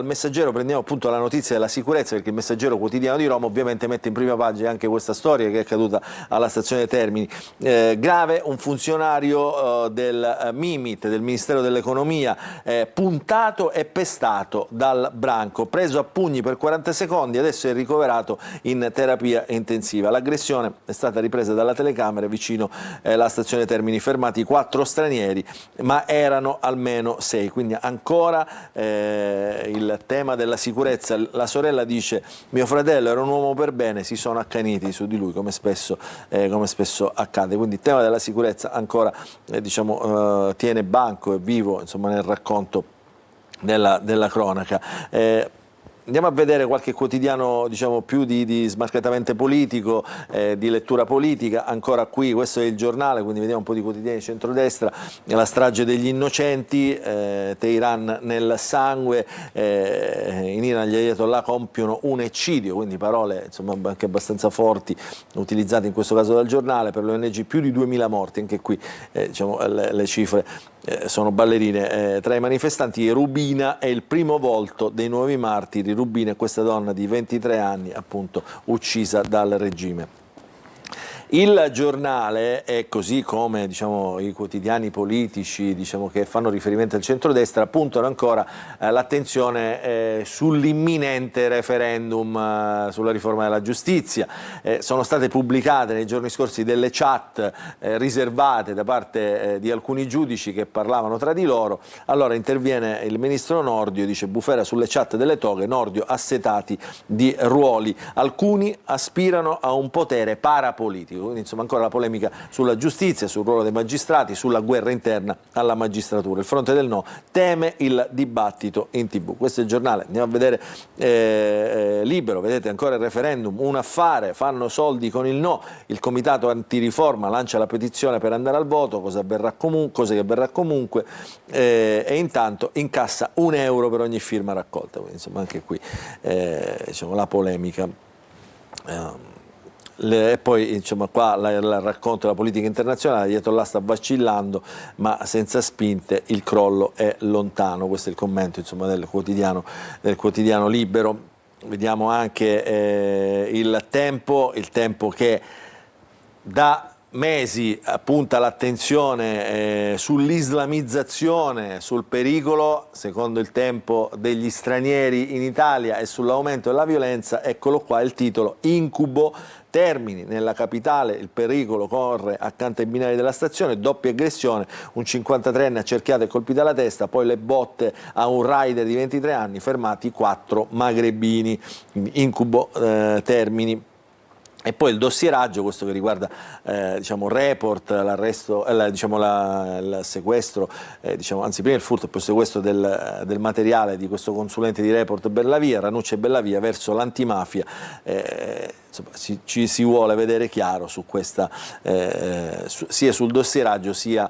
Messaggero prendiamo appunto la notizia della sicurezza, perché il Messaggero Quotidiano di Roma ovviamente mette in prima pagina anche questa storia che è accaduta alla stazione Termini. Grave, un funzionario del Mimit, del Ministero dell'Economia, puntato e pestato dal branco, preso a pugni per 40 secondi, adesso è ricoverato in terapia intensiva. L'aggressione è stata ripresa dalla telecamera vicino alla stazione Termini, fermati 4 stranieri, ma erano almeno 6, quindi ancora il tema della sicurezza. La sorella dice: mio fratello era un uomo per bene, si sono accaniti su di lui come spesso accade, quindi il tema della sicurezza ancora diciamo, tiene banco, è vivo insomma, nel racconto della cronaca. Andiamo a vedere qualche quotidiano diciamo, più di smarcatamente politico, di lettura politica. Ancora qui, questo è il Giornale, quindi vediamo un po' di quotidiani di centrodestra. La strage degli innocenti, Teheran nel sangue, in Iran gli Ayatollah compiono un eccidio, quindi parole insomma, anche abbastanza forti utilizzate in questo caso dal Giornale. Per l'ONG più di 2000 morti, anche qui diciamo, le cifre sono ballerine. Tra i manifestanti Rubina è il primo volto dei nuovi martiri. Rubina è questa donna di 23 anni appunto uccisa dal regime. Il Giornale è, così come diciamo, i quotidiani politici diciamo, che fanno riferimento al centrodestra, puntano ancora l'attenzione sull'imminente referendum sulla riforma della giustizia. Sono state pubblicate nei giorni scorsi delle chat riservate da parte di alcuni giudici che parlavano tra di loro. Allora interviene il ministro Nordio, dice: bufera sulle chat delle toghe, Nordio assetati di ruoli, alcuni aspirano a un potere parapolitico. Quindi insomma ancora la polemica sulla giustizia, sul ruolo dei magistrati, sulla guerra interna alla magistratura. Il fronte del no teme il dibattito in TV. Questo è il Giornale. Andiamo a vedere Libero, vedete ancora il referendum, un affare, fanno soldi con il no, il comitato antiriforma lancia la petizione per andare al voto, cosa che avverrà comunque, e intanto incassa €1 per ogni firma raccolta. Quindi insomma anche qui diciamo, la polemica. E poi insomma qua il racconto della politica internazionale, Ayatollah sta vacillando ma senza spinte, il crollo è lontano. Questo è il commento insomma, del quotidiano Libero. Vediamo anche il tempo che da mesi punta l'attenzione sull'islamizzazione, sul pericolo, secondo il Tempo, degli stranieri in Italia e sull'aumento della violenza. Eccolo qua il titolo: incubo Termini, nella capitale il pericolo corre accanto ai binari della stazione, doppia aggressione, un 53enne accerchiato e colpito alla testa, poi le botte a un rider di 23 anni, fermati 4 magrebini. Incubo Termini. E poi il dossieraggio, questo che riguarda report, l'arresto, il sequestro, anzi prima il furto e poi il sequestro del materiale di questo consulente di Report Bellavia, Ranuccia e Bellavia, verso l'antimafia. Ci si vuole vedere chiaro su questa, sia sul dossieraggio sia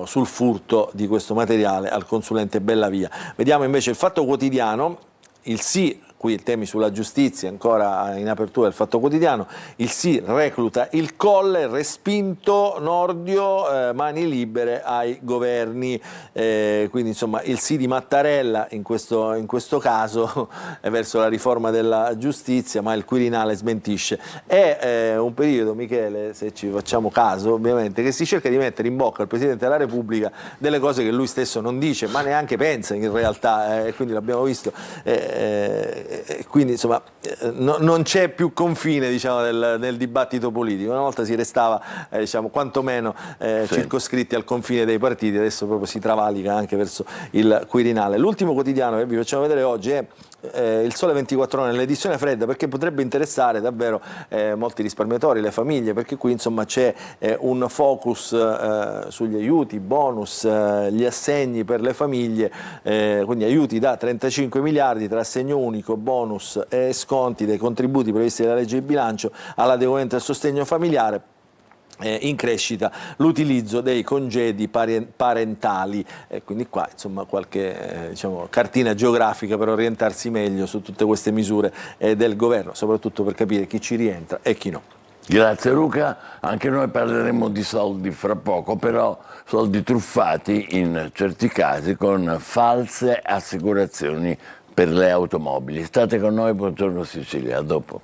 sul furto di questo materiale al consulente Bellavia. Vediamo invece il Fatto Quotidiano, il sì. Qui i temi sulla giustizia, ancora in apertura del Fatto Quotidiano, il sì recluta il Colle, respinto Nordio, mani libere ai governi, quindi insomma il sì di Mattarella in questo caso è verso la riforma della giustizia, ma il Quirinale smentisce. È un periodo, Michele, se ci facciamo caso ovviamente, che si cerca di mettere in bocca al Presidente della Repubblica delle cose che lui stesso non dice, ma neanche pensa in realtà, quindi l'abbiamo visto. Quindi insomma non c'è più confine del dibattito politico. Una volta si restava quantomeno circoscritti al confine dei partiti, adesso proprio si travalica anche verso il Quirinale. L'ultimo quotidiano che vi facciamo vedere oggi è il Sole 24 Ore nell'edizione fredda, perché potrebbe interessare davvero molti risparmiatori, le famiglie, perché qui insomma c'è un focus sugli aiuti, bonus, gli assegni per le famiglie, quindi aiuti da 35 miliardi tra assegno unico, bonus e sconti dei contributi previsti dalla legge di bilancio all'adeguamento al sostegno familiare. In crescita l'utilizzo dei congedi parentali, quindi qua insomma qualche cartina geografica per orientarsi meglio su tutte queste misure del governo, soprattutto per capire chi ci rientra e chi no. Grazie Luca, anche noi parleremo di soldi fra poco, però soldi truffati in certi casi con false assicurazioni per le automobili. State con noi, buongiorno Sicilia, a dopo.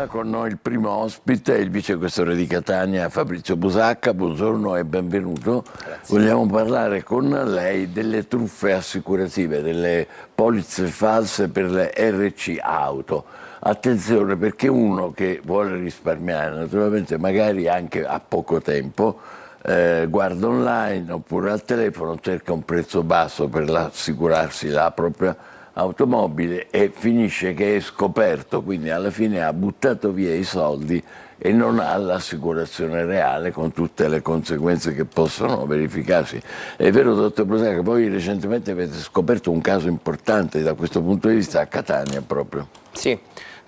Con noi il primo ospite, il vicequestore di Catania Fabrizio Busacca. Buongiorno e benvenuto. Grazie. Vogliamo parlare con lei delle truffe assicurative, delle polizze false per le RC auto. Attenzione, perché uno che vuole risparmiare, naturalmente magari anche a poco tempo, guarda online oppure al telefono, cerca un prezzo basso per assicurarsi la propria automobile e finisce che è scoperto, quindi alla fine ha buttato via i soldi e non ha l'assicurazione reale, con tutte le conseguenze che possono verificarsi. È vero, dottor Busacca, voi recentemente avete scoperto un caso importante da questo punto di vista a Catania proprio. Sì.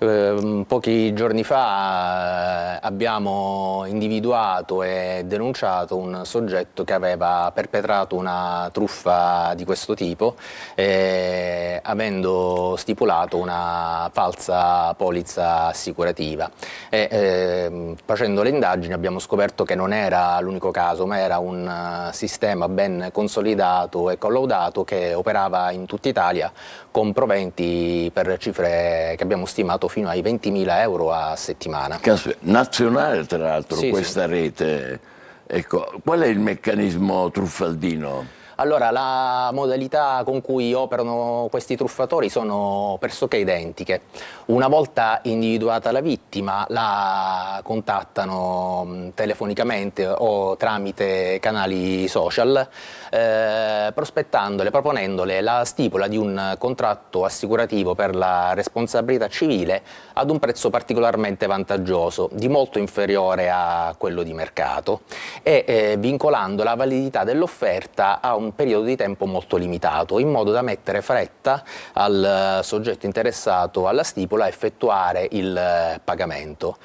Pochi giorni fa abbiamo individuato e denunciato un soggetto che aveva perpetrato una truffa di questo tipo, avendo stipulato una falsa polizza assicurativa. Facendo le indagini abbiamo scoperto che non era l'unico caso, ma era un sistema ben consolidato e collaudato che operava in tutta Italia con proventi per cifre che abbiamo stimato fino ai 20.000 euro a settimana. Caso nazionale, tra l'altro, sì, questa sì. Rete. Ecco, qual è il meccanismo truffaldino? Allora, la modalità con cui operano questi truffatori sono pressoché identiche. Una volta individuata la vittima, la contattano telefonicamente o tramite canali social, prospettandole, proponendole la stipula di un contratto assicurativo per la responsabilità civile ad un prezzo particolarmente vantaggioso, di molto inferiore a quello di mercato, e vincolando la validità dell'offerta a un periodo di tempo molto limitato, in modo da mettere fretta al soggetto interessato alla stipula a effettuare il pagamento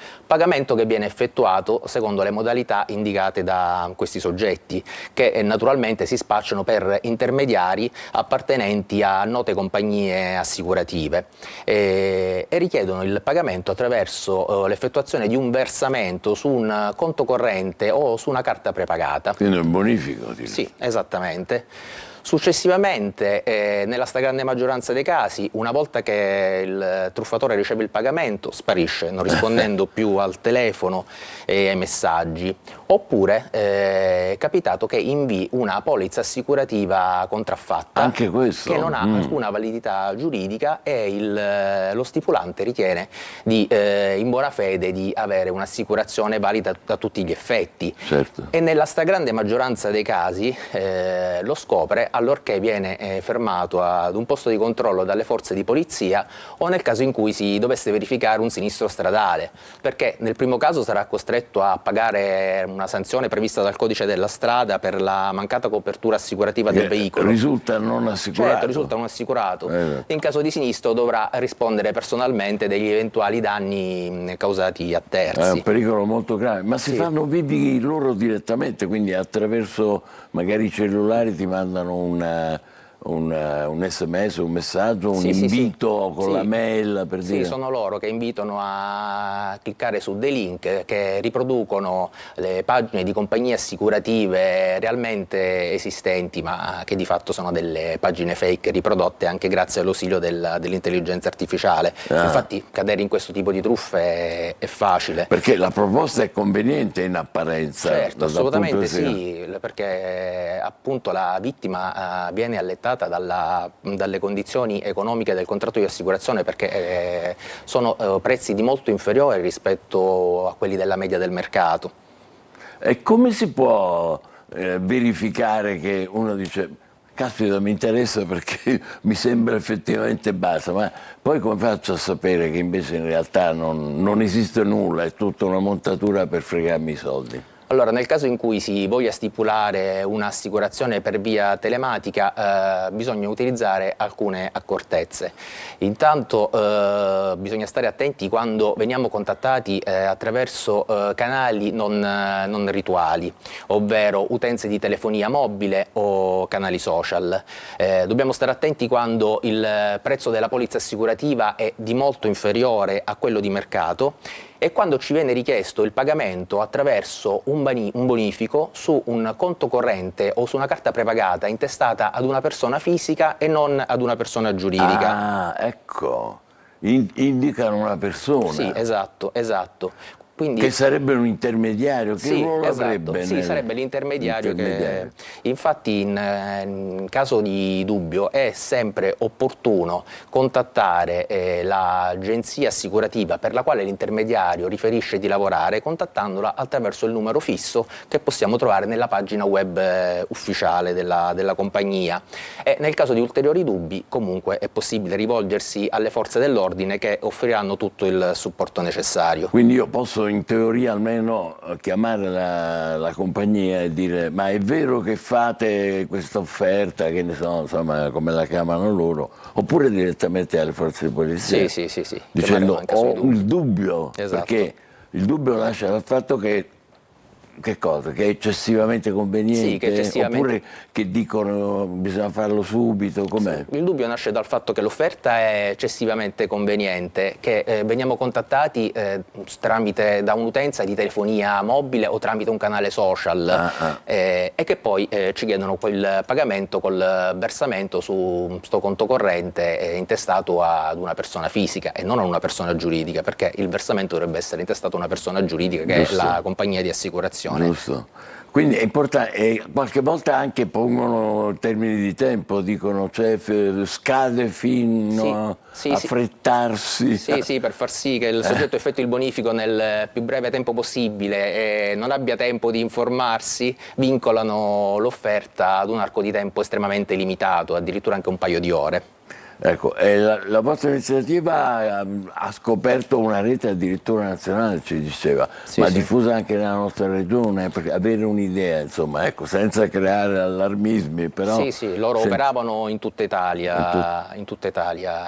che viene effettuato secondo le modalità indicate da questi soggetti, che naturalmente si spacciano per intermediari appartenenti a note compagnie assicurative e richiedono il pagamento attraverso l'effettuazione di un versamento su un conto corrente o su una carta prepagata. Quindi è un bonifico? Sì, esattamente. Successivamente, nella stragrande maggioranza dei casi, una volta che il truffatore riceve il pagamento, sparisce, non rispondendo più al telefono e ai messaggi. Oppure è capitato che invii una polizza assicurativa contraffatta, anche questo, che non ha alcuna validità giuridica, e lo stipulante ritiene in buona fede di avere un'assicurazione valida da tutti gli effetti. Certo. E nella stragrande maggioranza dei casi lo scopre allorché viene fermato ad un posto di controllo dalle forze di polizia, o nel caso in cui si dovesse verificare un sinistro stradale, perché nel primo caso sarà costretto a pagare una sanzione prevista dal codice della strada per la mancata copertura assicurativa del veicolo. Risulta non assicurato. Certo, risulta non assicurato. In caso di sinistro dovrà rispondere personalmente degli eventuali danni causati a terzi. È un pericolo molto grave, ma si fanno vivi loro direttamente, quindi attraverso magari i cellulari ti mandano un SMS, un messaggio, un invito con la mail, per dire. Sì, sono loro che invitano a cliccare su dei link che riproducono le pagine di compagnie assicurative realmente esistenti, ma che di fatto sono delle pagine fake riprodotte anche grazie all'ausilio dell'intelligenza artificiale. Infatti cadere in questo tipo di truffe è facile. Perché la proposta è conveniente in apparenza. Certo, assolutamente sì, perché appunto la vittima viene allettata dalle condizioni economiche del contratto di assicurazione, perché sono prezzi di molto inferiori rispetto a quelli della media del mercato. E come si può verificare che uno dice caspita, mi interessa perché mi sembra effettivamente basta, ma poi come faccio a sapere che invece in realtà non esiste nulla, è tutta una montatura per fregarmi i soldi? Allora, nel caso in cui si voglia stipulare un'assicurazione per via telematica, bisogna utilizzare alcune accortezze. Intanto bisogna stare attenti quando veniamo contattati attraverso canali non rituali, ovvero utenze di telefonia mobile o canali social. Dobbiamo stare attenti quando il prezzo della polizza assicurativa è di molto inferiore a quello di mercato, e quando ci viene richiesto il pagamento attraverso un bonifico su un conto corrente o su una carta prepagata intestata ad una persona fisica e non ad una persona giuridica. Ah, ecco, indicano una persona. Sì, esatto. Quindi, che sarebbe un intermediario, che ruolo avrebbe? Sì, sarebbe l'intermediario. Infatti in caso di dubbio è sempre opportuno contattare l'agenzia assicurativa per la quale l'intermediario riferisce di lavorare, contattandola attraverso il numero fisso che possiamo trovare nella pagina web ufficiale della compagnia. E nel caso di ulteriori dubbi comunque è possibile rivolgersi alle forze dell'ordine, che offriranno tutto il supporto necessario. Quindi io posso in teoria almeno chiamare la compagnia e dire ma è vero che fate questa offerta, che ne so, insomma, come la chiamano loro, oppure direttamente alle forze di polizia? Sì. Dicendo ho il dubbio, perché il dubbio nasce dal fatto che cosa? Che è eccessivamente conveniente? Sì, che eccessivamente... Oppure che dicono bisogna farlo subito? Com'è? Sì, il dubbio nasce dal fatto che l'offerta è eccessivamente conveniente, che veniamo contattati da un'utenza di telefonia mobile o tramite un canale social e che poi ci chiedono quel pagamento col versamento su sto conto corrente intestato ad una persona fisica e non a una persona giuridica, perché il versamento dovrebbe essere intestato a una persona giuridica, che è la compagnia di assicurazione. Giusto. Quindi è importante, e qualche volta anche pongono termini di tempo, dicono cioè scade fino a affrettarsi. Sì, per far sì che il soggetto effettui il bonifico nel più breve tempo possibile e non abbia tempo di informarsi, vincolano l'offerta ad un arco di tempo estremamente limitato, addirittura anche un paio di ore. Ecco, la vostra iniziativa ha scoperto una rete addirittura nazionale, ci diceva, ma diffusa anche nella nostra regione, per avere un'idea, insomma, ecco, senza creare allarmismi, però... Sì, loro operavano in tutta Italia,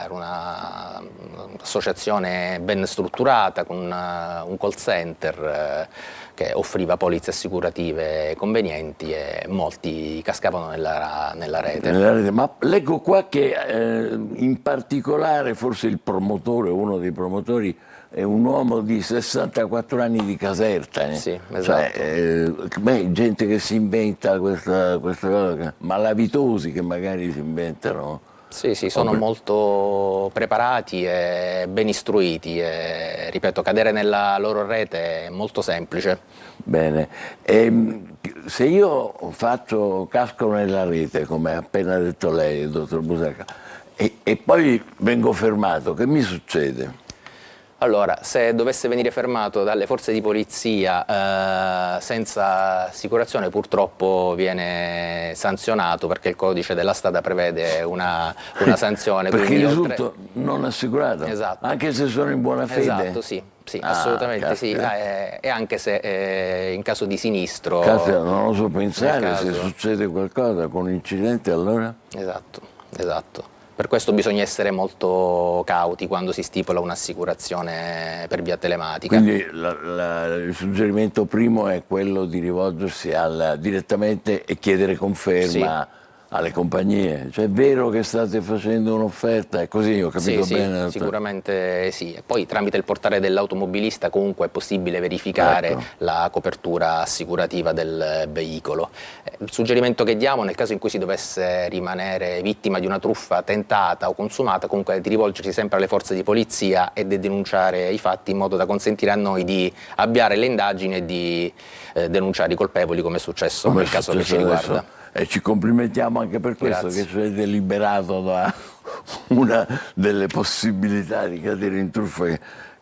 era un'associazione ben strutturata, con un call center che offriva polizze assicurative convenienti e molti cascavano nella rete. Ma leggo qua che in particolare forse il promotore, uno dei promotori, è un uomo di 64 anni di Caserta. Sì, esatto. Gente che si inventa questa cosa, malavitosi che magari si inventano. Sì, sono molto preparati e ben istruiti e, ripeto, cadere nella loro rete è molto semplice. Bene, se io casco nella rete, come ha appena detto lei, il dottor Busacca, e poi vengo fermato, che mi succede? Allora, se dovesse venire fermato dalle forze di polizia senza assicurazione, purtroppo viene sanzionato, perché il codice della strada prevede una sanzione. Perché quindi risulto non assicurato? Esatto. Anche se sono in buona fede? Esatto, sì, assolutamente sì. E anche se in caso di sinistro... Caspita, non oso pensare se succede qualcosa con un incidente, allora? Esatto. Per questo bisogna essere molto cauti quando si stipula un'assicurazione per via telematica. Quindi il suggerimento primo è quello di rivolgersi direttamente e chiedere conferma alle compagnie. Cioè è vero che state facendo un'offerta? È così, ho capito bene? Sì, sicuramente sì. E poi tramite il portale dell'automobilista comunque è possibile verificare la copertura assicurativa del veicolo. Il suggerimento che diamo, nel caso in cui si dovesse rimanere vittima di una truffa tentata o consumata, comunque è di rivolgersi sempre alle forze di polizia e di denunciare i fatti, in modo da consentire a noi di avviare le indagini e di denunciare i colpevoli, come è successo nel caso che ci riguarda. E ci complimentiamo anche per questo. Grazie. Che cioè deliberato da una delle possibilità di cadere in truffa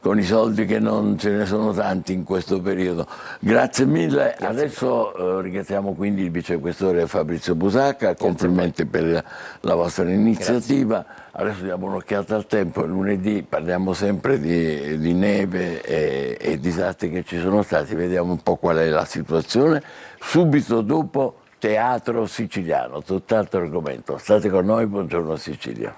con i soldi, che non ce ne sono tanti in questo periodo. Grazie mille. Grazie. Adesso ringraziamo quindi il vicequestore Fabrizio Busacca, complimenti per la vostra iniziativa. Grazie. Adesso diamo un'occhiata al tempo. Lunedì parliamo sempre di neve e disastri che ci sono stati, vediamo un po' qual è la situazione. Subito dopo Teatro Siciliano, tutt'altro argomento. State con noi, buongiorno Sicilia.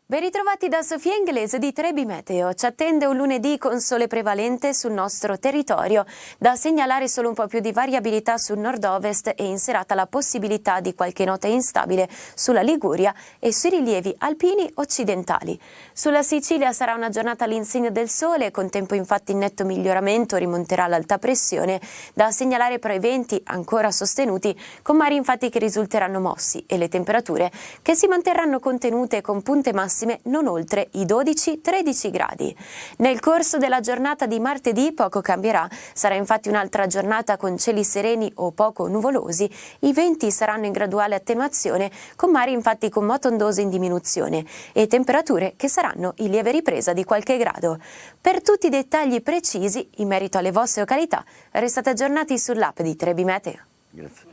Ben ritrovati da Sofia Inglese di Trebi Meteo. Ci attende un lunedì con sole prevalente sul nostro territorio. Da segnalare solo un po' più di variabilità sul nord-ovest e in serata la possibilità di qualche nota instabile sulla Liguria e sui rilievi alpini occidentali. Sulla Sicilia sarà una giornata all'insegna del sole, con tempo infatti in netto miglioramento, rimonterà l'alta pressione. Da segnalare però i venti ancora sostenuti, con mari infatti che risulteranno mossi, e le temperature che si manterranno contenute con punte massime non oltre i 12-13 gradi. Nel corso della giornata di martedì poco cambierà, sarà infatti un'altra giornata con cieli sereni o poco nuvolosi, i venti saranno in graduale attenuazione, con mari infatti con moto ondoso in diminuzione e temperature che saranno in lieve ripresa di qualche grado. Per tutti i dettagli precisi in merito alle vostre località, restate aggiornati sull'app di Trebi Meteo. Grazie.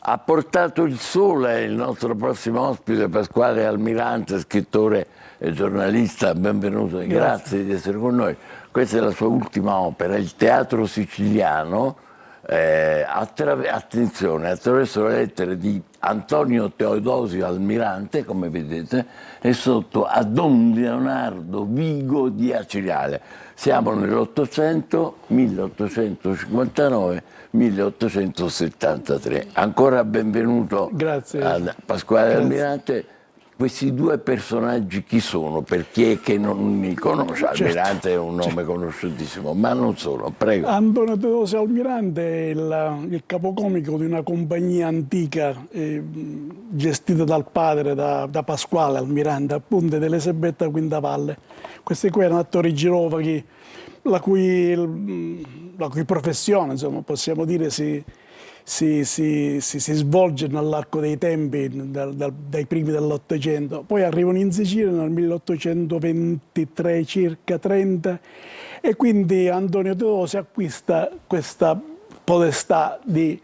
Ha portato il sole il nostro prossimo ospite, Pasquale Almirante, scrittore e giornalista. Benvenuto e grazie di essere con noi. Questa è la sua ultima opera, il Teatro Siciliano. Attenzione, attraverso le lettere di Antonio Teodosio Almirante, come vedete, e sotto a Don Leonardo Vigo di Acireale. Siamo nell'800, 1859, 1873. Ancora benvenuto. Grazie. A Pasquale Almirante. Questi due personaggi chi sono? Per chi è che non li conosce? Almirante è un nome conosciutissimo, ma non solo. Prego. Antonio Teodosio Almirante è il capocomico di una compagnia antica gestita dal padre, da Pasquale Almirante, appunto dell'Elisabetta Quintavalle. Questi qui erano attori girovaghi, la cui professione, insomma, possiamo dire, si svolge nell'arco dei tempi, dai primi dell'Ottocento. Poi arrivano in Sicilia nel 1823, circa 30, e quindi Antonio Teodosio acquista questa potestà di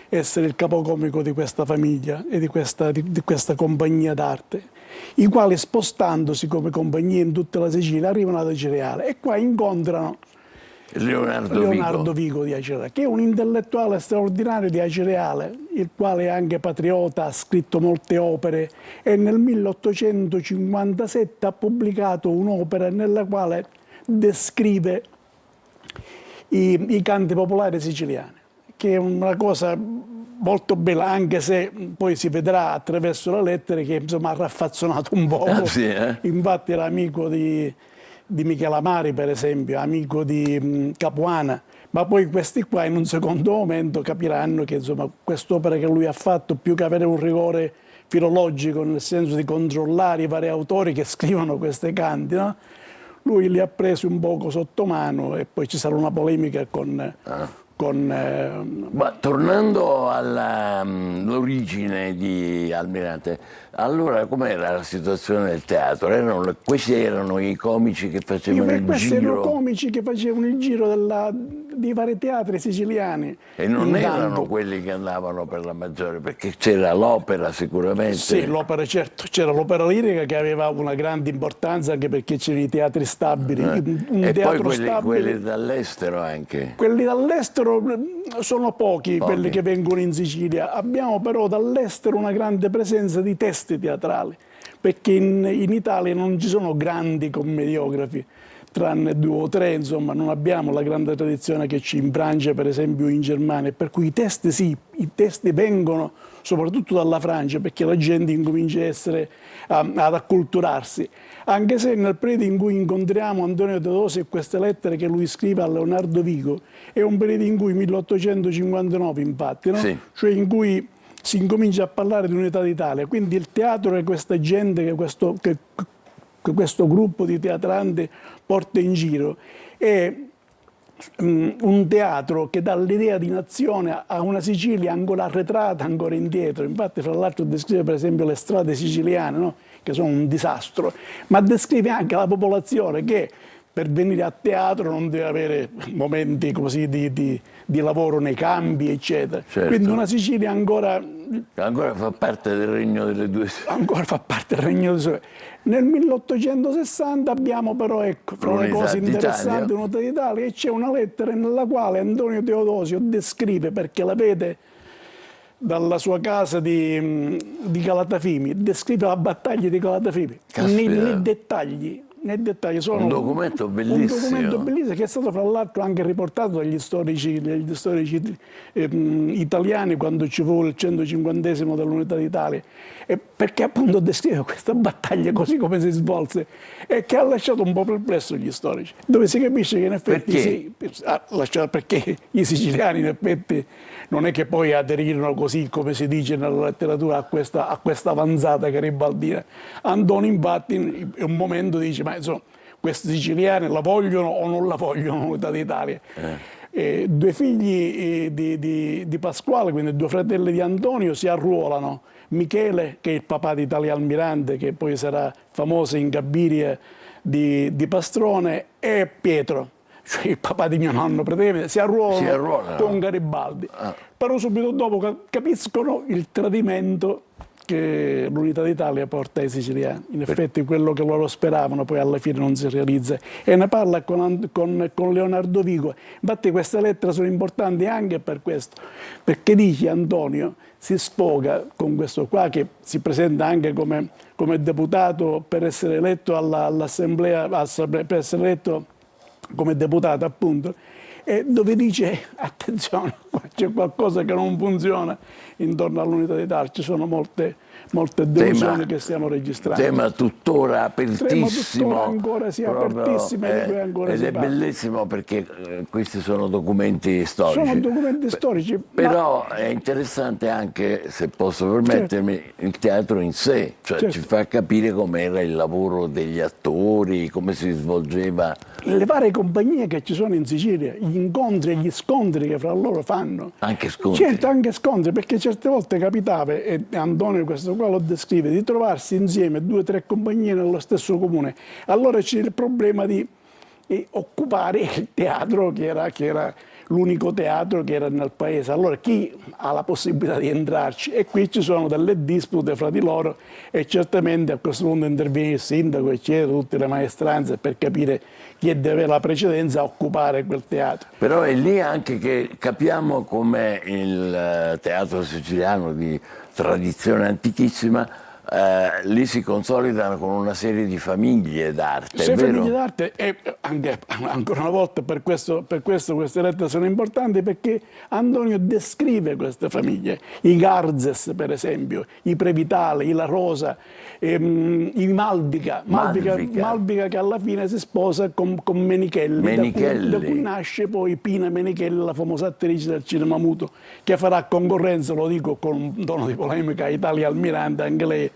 essere il capocomico di questa famiglia e di questa compagnia d'arte, i quali, spostandosi come compagnia in tutta la Sicilia, arrivano ad Acireale e qua incontrano Leonardo Vigo di Acireale, che è un intellettuale straordinario di Acireale, il quale è anche patriota, ha scritto molte opere e nel 1857 ha pubblicato un'opera nella quale descrive i canti popolari siciliani, che è una cosa molto bella, anche se poi si vedrà attraverso la lettera che insomma ha raffazzonato un po'. Infatti era amico di Michele Amari, per esempio, amico di Capuana, ma poi questi qua in un secondo momento capiranno che insomma quest'opera che lui ha fatto, più che avere un rigore filologico nel senso di controllare i vari autori che scrivono questi canti, no? Lui li ha presi un poco sotto mano e poi ci sarà una polemica con Ma tornando all'origine di Almirante, allora com'era la situazione del teatro? Questi erano i comici che facevano il questi giro? erano comici che facevano il giro di vari teatri siciliani. E non erano quelli che andavano per la maggiore, perché c'era l'opera sicuramente. Sì, l'opera certo, c'era l'opera lirica che aveva una grande importanza anche perché c'erano i teatri stabili. E poi quelli dall'estero anche. Quelli dall'estero sono pochi quelli che vengono in Sicilia. Abbiamo però dall'estero una grande presenza di testi teatrali, perché in Italia non ci sono grandi commediografi, tranne 2 o 3, insomma, non abbiamo la grande tradizione che c'è in Francia, per esempio, o in Germania, per cui i testi vengono soprattutto dalla Francia, perché la gente incomincia ad acculturarsi. Anche se nel periodo in cui incontriamo Antonio Teodosi e queste lettere che lui scrive a Leonardo Vigo, è un periodo in cui, 1859 infatti, no? Sì. Cioè in cui si incomincia a parlare di unità d'Italia, quindi il teatro che questa gente, che questo gruppo di teatranti porta in giro, è un teatro che dà l'idea di nazione a una Sicilia ancora arretrata, ancora indietro. Infatti, fra l'altro, descrive per esempio le strade siciliane, no? Che sono un disastro, ma descrive anche la popolazione che per venire a teatro non deve avere momenti così di lavoro nei campi, eccetera. Certo. Quindi una Sicilia ancora fa parte del Regno delle Due Sole. Ancora fa parte del Regno delle Sole. Nel 1860 abbiamo però, ecco, fra le cose interessanti, l'Unità d'Italia, e c'è una lettera nella quale Antonio Teodosio descrive, perché la vede dalla sua casa di Calatafimi, descrive la battaglia di Calatafimi nei dettagli. Sono Un documento bellissimo. Un documento bellissimo che è stato fra l'altro anche riportato dagli storici italiani quando ci fu il 150esimo dell'Unità d'Italia, perché appunto descrive questa battaglia così come si svolse e che ha lasciato un po' perplesso gli storici, dove si capisce che in effetti perché i siciliani in effetti non è che poi aderirono così come si dice nella letteratura a questa avanzata garibaldina. Antonio infatti in un momento dice: ma insomma, questi siciliani la vogliono o non la vogliono l'Unità d'Italia? 2 figli di Pasquale, quindi 2 fratelli di Antonio, si arruolano. Michele, che è il papà di tale Almirante, che poi sarà famoso in Gabiria di Pastrone, e Pietro, cioè il papà di mio nonno, praticamente si arruolano con Garibaldi. Però subito dopo capiscono il tradimento che l'Unità d'Italia porta ai siciliani. In effetti quello che loro speravano poi alla fine non si realizza. E ne parla con Leonardo Vigo. Infatti queste lettere sono importanti anche per questo, perché dice Antonio si sfoga con questo qua, che si presenta anche come deputato per essere eletto all'assemblea, per essere eletto come deputato appunto, e dove dice: attenzione, c'è qualcosa che non funziona intorno all'Unità d'Italia, ci sono molte delusioni che stiamo registrando. Tema tuttora apertissimo. Ancora si è apertissimo ed è bellissimo perché questi sono documenti storici. Sono documenti storici. Però è interessante anche, se posso permettermi, il teatro in sé, cioè ci fa capire com'era il lavoro degli attori, come si svolgeva. Le varie compagnie che ci sono in Sicilia, gli incontri e gli scontri che fra loro fanno. Anche scontri. Certo, anche scontri, perché certe volte capitava, e Antonio questo qua lo descrive, di trovarsi insieme 2 o 3 compagnie nello stesso comune. Allora c'è il problema di occupare il teatro che era l'unico teatro che era nel paese. Allora chi ha la possibilità di entrarci? E qui ci sono delle dispute fra di loro e certamente a questo punto interviene il sindaco, eccetera, tutte le maestranze per capire chi deve avere la precedenza a occupare quel teatro. Però è lì anche che capiamo come il teatro siciliano di tradizione antichissima lì si consolidano con una serie di famiglie d'arte, Sei è vero? famiglie d'arte, e anche, ancora una volta per questo queste lettere sono importanti, perché Antonio descrive queste famiglie, i Garzes per esempio, i Previtale, i La Rosa, i Malvica che alla fine si sposa con Menichelli. Da cui nasce poi Pina Menichelli, la famosa attrice del cinema muto, che farà concorrenza, lo dico con un tono di polemica, a Italia Almirante, anche lei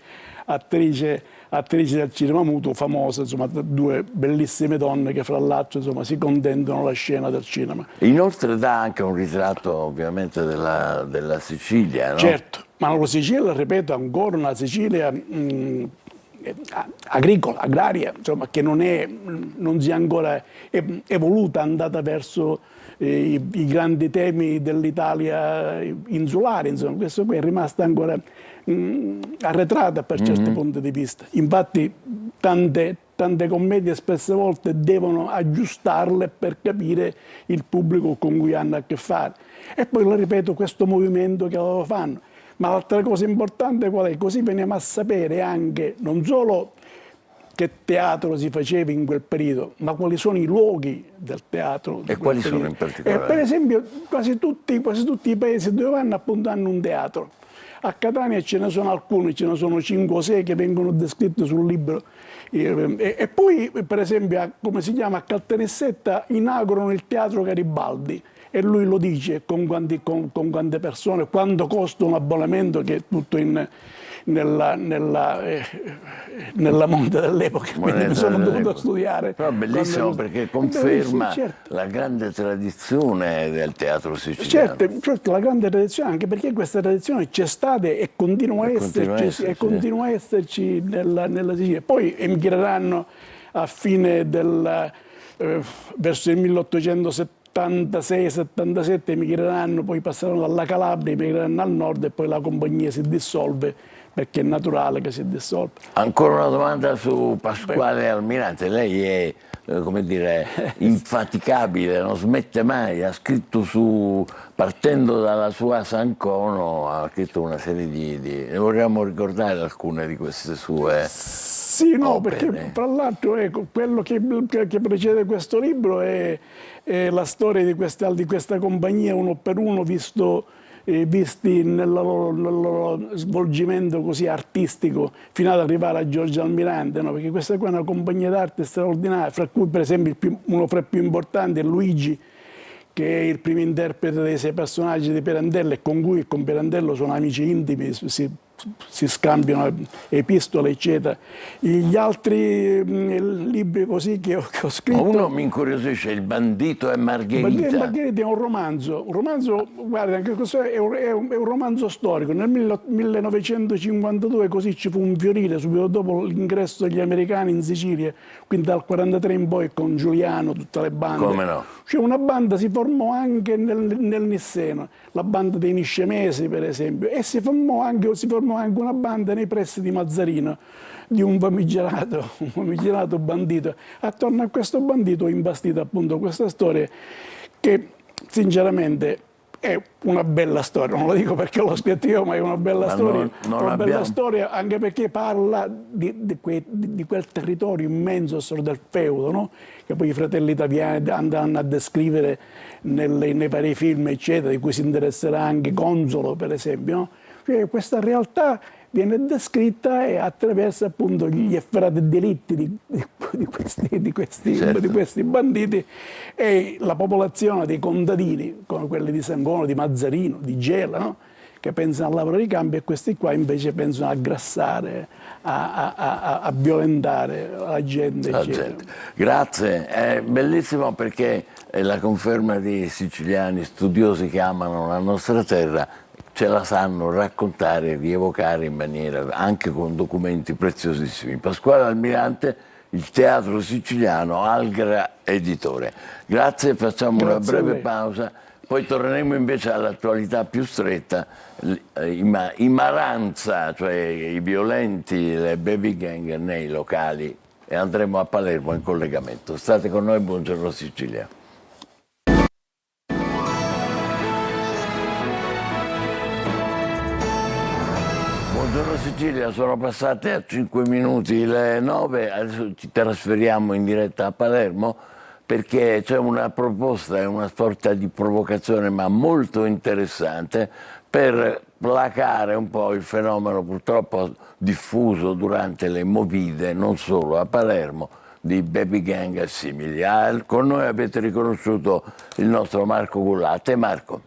attrice del cinema muto famosa, insomma, due bellissime donne che fra l'altro, insomma, si contendono la scena del cinema. Inoltre dà anche un ritratto ovviamente della Sicilia, no? Certo, ma la Sicilia, ripeto ancora, una Sicilia agricola, agraria, insomma, che non si è ancora evoluta, andata verso i grandi temi dell'Italia insulare, insomma, questo qui è rimasta ancora arretrata per certi punti di vista. Infatti tante commedie spesse volte devono aggiustarle per capire il pubblico con cui hanno a che fare. E poi, lo ripeto, questo movimento che loro fanno. Ma l'altra cosa importante qual è? Così veniamo a sapere anche non solo che teatro si faceva in quel periodo, ma quali sono i luoghi del teatro. E quali sono in particolare? Per esempio, quasi tutti i paesi dove vanno, appunto, hanno un teatro. A Catania ce ne sono alcuni, ce ne sono 5 o 6 che vengono descritti sul libro. E poi, per esempio, come si chiama, a Caltanissetta inaugurano il Teatro Garibaldi. E lui lo dice con quante persone, quanto costa un abbonamento, che è tutto nella monte dell'epoca, quindi mi sono dovuto studiare. Però bellissimo, perché conferma la grande tradizione del teatro siciliano. Certo, la grande tradizione, anche perché questa tradizione c'è stata e continua a esserci nella Sicilia. Poi emigreranno a fine verso il 1876-77, emigreranno, poi passeranno dalla Calabria, emigreranno al nord, e poi la compagnia si dissolve, perché è naturale che si dissolva. Ancora una domanda su Pasquale Almirante. Lei è, come dire, infaticabile, non smette mai, ha scritto partendo dalla sua Sancono, ha scritto una serie ne vorremmo ricordare alcune di queste sue Sì, no, opere. perché tra l'altro, ecco, quello che precede questo libro è la storia di questa compagnia uno per uno, visti nel loro svolgimento così artistico, fino ad arrivare a Giorgio Almirante, no? Perché questa qua è una compagnia d'arte straordinaria, fra cui per esempio uno fra i più importanti è Luigi, che è il primo interprete dei 6 personaggi di Pirandello, e con Pirandello sono amici intimi, si scambiano epistole, eccetera. Gli altri libri così che ho scritto... Uno mi incuriosisce, Il bandito e Margherita. Il bandito e Margherita è un romanzo, guarda, anche questo è un romanzo storico. Nel 1952 così ci fu un fiorire, subito dopo l'ingresso degli americani in Sicilia, quindi dal 1943 in poi, con Giuliano, tutte le bande. Come no? Cioè una banda si formò anche nel Nisseno, la banda dei Niscemesi per esempio, e si formò anche una banda nei pressi di Mazzarino, di un famigerato bandito. Attorno a questo bandito ho imbastito appunto questa storia, che sinceramente è una bella storia, non lo dico perché l'ho scritto io, ma è una bella storia. Bella storia anche perché parla di quel territorio immenso del feudo, no? Che poi i fratelli italiani andranno a descrivere nei vari film, eccetera, di cui si interesserà anche Consolo, per esempio, no? Cioè, questa realtà viene descritta attraverso appunto gli efferati delitti di questi banditi, e la popolazione dei contadini, come quelli di Sancono, di Mazzarino, di Gela, no? Che pensano al lavoro di campo, e questi qua invece pensano a grassare, a violentare la gente, eccetera. Grazie, è bellissimo perché è la conferma di siciliani studiosi che amano la nostra terra, ce la sanno raccontare, rievocare in maniera, anche con documenti preziosissimi. Pasquale Almirante, Il teatro siciliano, Algra editore. Grazie, facciamo una breve pausa, poi torneremo invece all'attualità più stretta, i Maranza, cioè i violenti, le baby gang nei locali, e andremo a Palermo in collegamento. State con noi, buongiorno Sicilia. Buongiorno Sicilia, sono passate a 5 minuti le 9, adesso ci trasferiamo in diretta a Palermo perché c'è una proposta, è una sorta di provocazione ma molto interessante per placare un po' il fenomeno purtroppo diffuso durante le movide, non solo a Palermo, di baby gang e simili. Con noi avete riconosciuto il nostro Marco Gullate. Marco.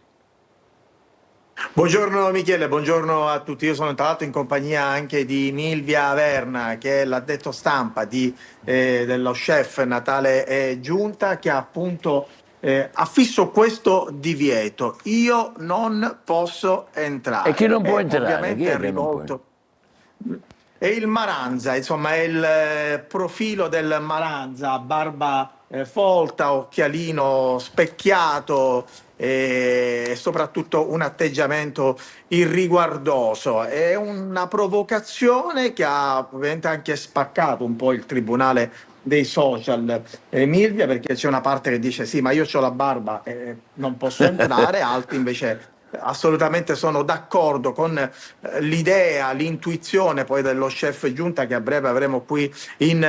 Buongiorno Michele, buongiorno a tutti. Io sono tra l'altro in compagnia anche di Milvia Verna, che è l'addetto stampa dello chef Natale Giunta, che ha appunto affisso questo divieto: io non posso entrare. E chi non può entrare? Ovviamente è rivolto. È il Maranza, insomma, è il profilo del Maranza, barba folta, occhialino specchiato e soprattutto un atteggiamento irriguardoso. È una provocazione che ha ovviamente anche spaccato un po' il tribunale dei social, Milvia, perché c'è una parte che dice sì, ma io ho la barba e non posso entrare, altri invece assolutamente sono d'accordo con l'idea, l'intuizione poi dello chef Giunta, che a breve avremo qui in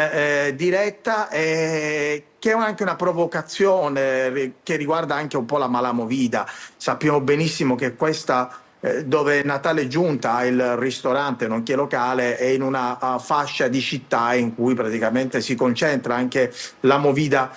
diretta, che è anche una provocazione che riguarda anche un po' la malamovida. Sappiamo benissimo che questa dove Natale Giunta ha il ristorante nonché locale è in una fascia di città in cui praticamente si concentra anche la movida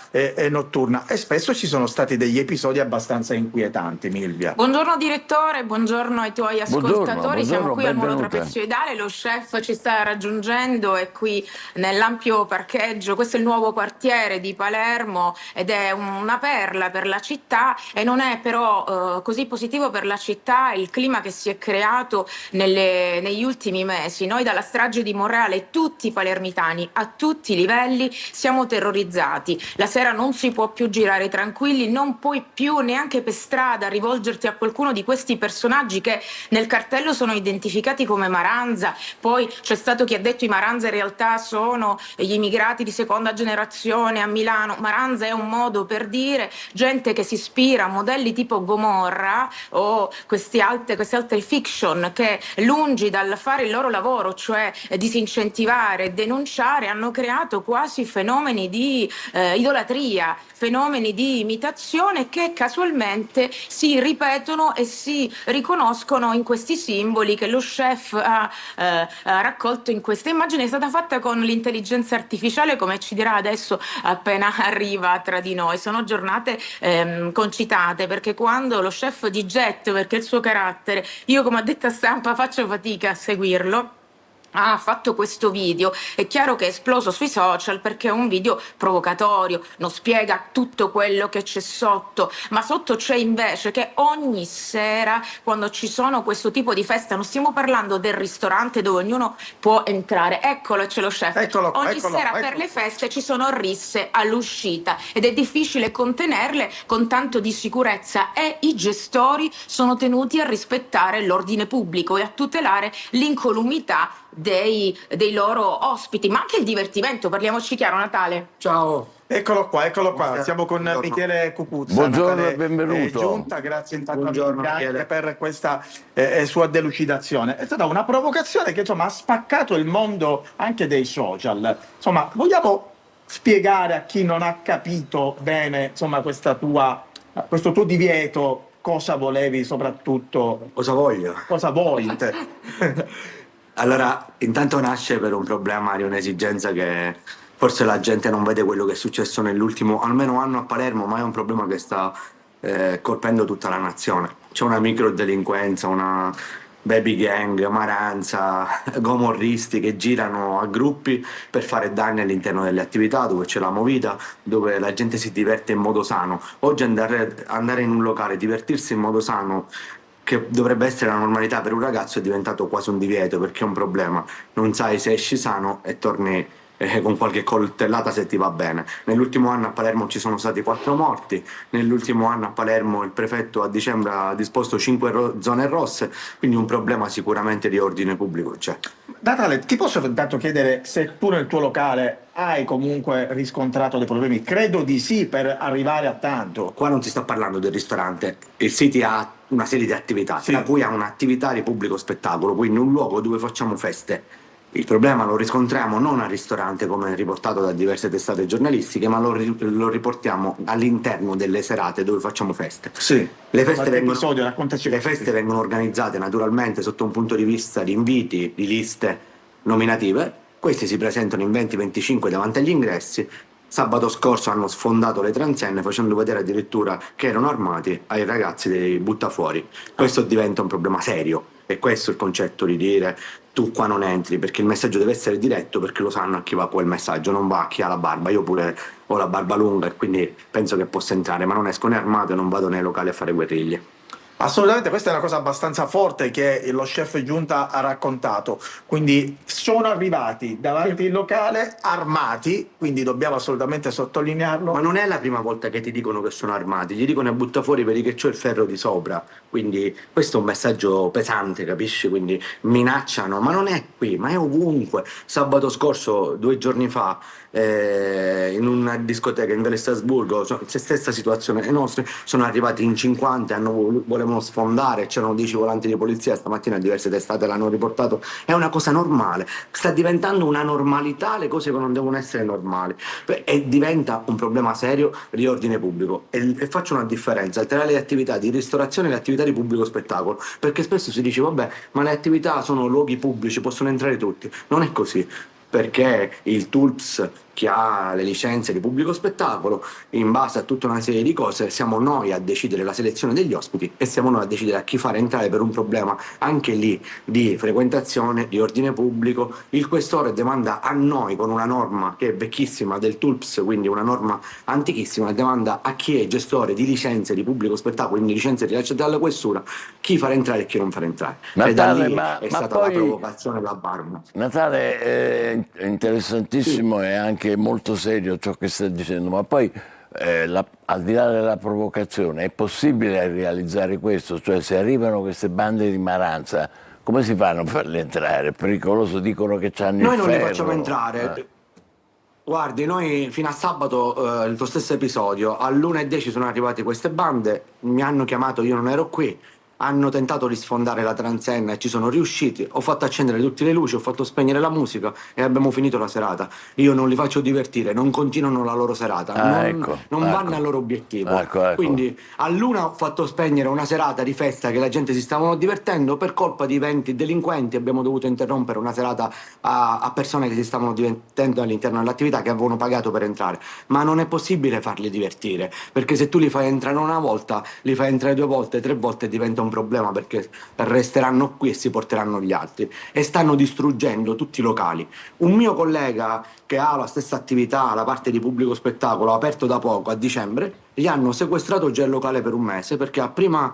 notturna, e spesso ci sono stati degli episodi abbastanza inquietanti. Milvia. Buongiorno direttore, buongiorno ai tuoi ascoltatori. Siamo qui al Molo Trapezoidale, lo chef ci sta raggiungendo, è qui nell'ampio parcheggio. Questo è il nuovo quartiere di Palermo ed è una perla per la città, e non è però così positivo per la città il clima che si è creato negli ultimi mesi. Noi dalla strage di Morale, tutti i palermitani a tutti i livelli siamo terrorizzati. La sera non si può più girare tranquilli, non puoi più neanche per strada rivolgerti a qualcuno di questi personaggi che nel cartello sono identificati come Maranza. Poi c'è stato chi ha detto i Maranza in realtà sono gli immigrati di seconda generazione a Milano. Maranza è un modo per dire gente che si ispira a modelli tipo Gomorra o queste altre fiction che, lungi dal fare il loro lavoro, cioè disincentivare e denunciare, hanno creato quasi fenomeni di idolatria, fenomeni di imitazione che casualmente si ripetono e si riconoscono in questi simboli che lo chef ha raccolto in questa immagine. È stata fatta con l'intelligenza artificiale, come ci dirà adesso appena arriva tra di noi. Sono giornate concitate, perché quando lo chef di Jet, perché il suo carattere, io come addetta stampa faccio fatica a seguirlo, ha fatto questo video, è chiaro che è esploso sui social perché è un video provocatorio, non spiega tutto quello che c'è sotto, ma sotto c'è invece che ogni sera, quando ci sono questo tipo di festa, non stiamo parlando del ristorante dove ognuno può entrare, eccolo, c'è lo chef, ogni sera per le feste ci sono risse all'uscita ed è difficile contenerle con tanto di sicurezza, e i gestori sono tenuti a rispettare l'ordine pubblico e a tutelare l'incolumità dei loro ospiti, ma anche il divertimento. Parliamoci chiaro, Natale. Ciao. Eccolo qua, siamo con Michele Cucuzza. Buongiorno e benvenuto. Giunta, grazie intanto anche per questa sua delucidazione. È stata una provocazione che insomma ha spaccato il mondo anche dei social. Insomma, vogliamo spiegare a chi non ha capito bene insomma questo tuo divieto, cosa volevi soprattutto? Cosa voglio? Cosa vuoi? Allora, intanto nasce per un problema di un'esigenza che forse la gente non vede quello che è successo nell'ultimo almeno anno a Palermo, ma è un problema che sta colpendo tutta la nazione. C'è una microdelinquenza, una baby gang, Maranza, gomorristi che girano a gruppi per fare danni all'interno delle attività dove c'è la movida, dove la gente si diverte in modo sano. Oggi andare in un locale, divertirsi in modo sano, che dovrebbe essere la normalità per un ragazzo, è diventato quasi un divieto, perché è un problema. Non sai se esci sano e torni con qualche coltellata se ti va bene. Nell'ultimo anno a Palermo ci sono stati 4 morti, nell'ultimo anno a Palermo il prefetto a dicembre ha disposto 5 zone rosse, quindi un problema sicuramente di ordine pubblico c'è. Natale, ti posso intanto chiedere se tu nel tuo locale hai comunque riscontrato dei problemi? Credo di sì, per arrivare a tanto. Qua non si sta parlando del ristorante, il City ha una serie di attività, tra cui ha un'attività di pubblico spettacolo, quindi un luogo dove facciamo feste. Il problema lo riscontriamo non al ristorante, come riportato da diverse testate giornalistiche, ma lo riportiamo all'interno delle serate dove facciamo feste. Sì. Le feste vengono organizzate naturalmente sotto un punto di vista di inviti, di liste nominative. Questi si presentano in 20-25 davanti agli ingressi. Sabato scorso hanno sfondato le transenne facendo vedere addirittura che erano armati ai ragazzi dei buttafuori. Questo diventa un problema serio. E questo è il concetto di dire tu qua non entri, perché il messaggio deve essere diretto, perché lo sanno a chi va quel messaggio, non va a chi ha la barba. Io pure ho la barba lunga e quindi penso che possa entrare, ma non esco né armato e non vado nei locali a fare guerriglie. Assolutamente, questa è una cosa abbastanza forte che lo chef giunta ha raccontato, quindi sono arrivati davanti il locale armati, quindi dobbiamo assolutamente sottolinearlo. Ma non è la prima volta che ti dicono che sono armati, gli dicono butta fuori, vedi che c'ho il ferro di sopra, quindi questo è un messaggio pesante, capisci? Quindi minacciano, ma non è qui, ma è ovunque. Sabato scorso, 2 giorni fa, in una discoteca in Viale Strasburgo, stessa situazione, i nostri sono arrivati in 50 e volevano sfondare, c'erano 10 volanti di polizia, stamattina diverse testate l'hanno riportato. È una cosa normale, sta diventando una normalità le cose che non devono essere normali e diventa un problema serio di ordine pubblico. E faccio una differenza tra le attività di ristorazione e le attività di pubblico spettacolo, perché spesso si dice vabbè, ma le attività sono luoghi pubblici, possono entrare tutti. Non è così, perché il TULPS, che ha le licenze di pubblico spettacolo, in base a tutta una serie di cose siamo noi a decidere la selezione degli ospiti e siamo noi a decidere a chi fare entrare per un problema anche lì di frequentazione, di ordine pubblico. Il questore demanda a noi con una norma che è vecchissima del TULPS, quindi una norma antichissima, demanda a chi è gestore di licenze di pubblico spettacolo, quindi licenze rilasciate dalla questura, chi fare entrare e chi non fare entrare. Natale, e da lì ma è stata poi, la provocazione della barba. Natale è interessantissimo e anche molto serio ciò che stai dicendo, ma poi al di là della provocazione è possibile realizzare questo? Cioè, se arrivano queste bande di maranza, come si fanno a farle entrare? È pericoloso, dicono che c'hanno il ferro. Noi non li facciamo entrare. Guardi, noi fino a sabato, il tuo stesso episodio, all'1:10 sono arrivate queste bande, mi hanno chiamato, io non ero qui, hanno tentato di sfondare la transenna e ci sono riusciti, ho fatto accendere tutte le luci, ho fatto spegnere la musica e abbiamo finito la serata. Io non li faccio divertire, non continuano la loro serata, non vanno al loro obiettivo. Quindi all'1 ho fatto spegnere una serata di festa che la gente si stavano divertendo, per colpa di 20 delinquenti abbiamo dovuto interrompere una serata a persone che si stavano divertendo all'interno dell'attività, che avevano pagato per entrare. Ma non è possibile farli divertire, perché se tu li fai entrare una volta, li fai entrare 2 volte, 3 volte, diventa un problema, perché resteranno qui e si porteranno gli altri e stanno distruggendo tutti i locali. Un mio collega che ha la stessa attività, la parte di pubblico spettacolo, aperto da poco, a dicembre, gli hanno sequestrato già il locale per 1 mese, perché a prima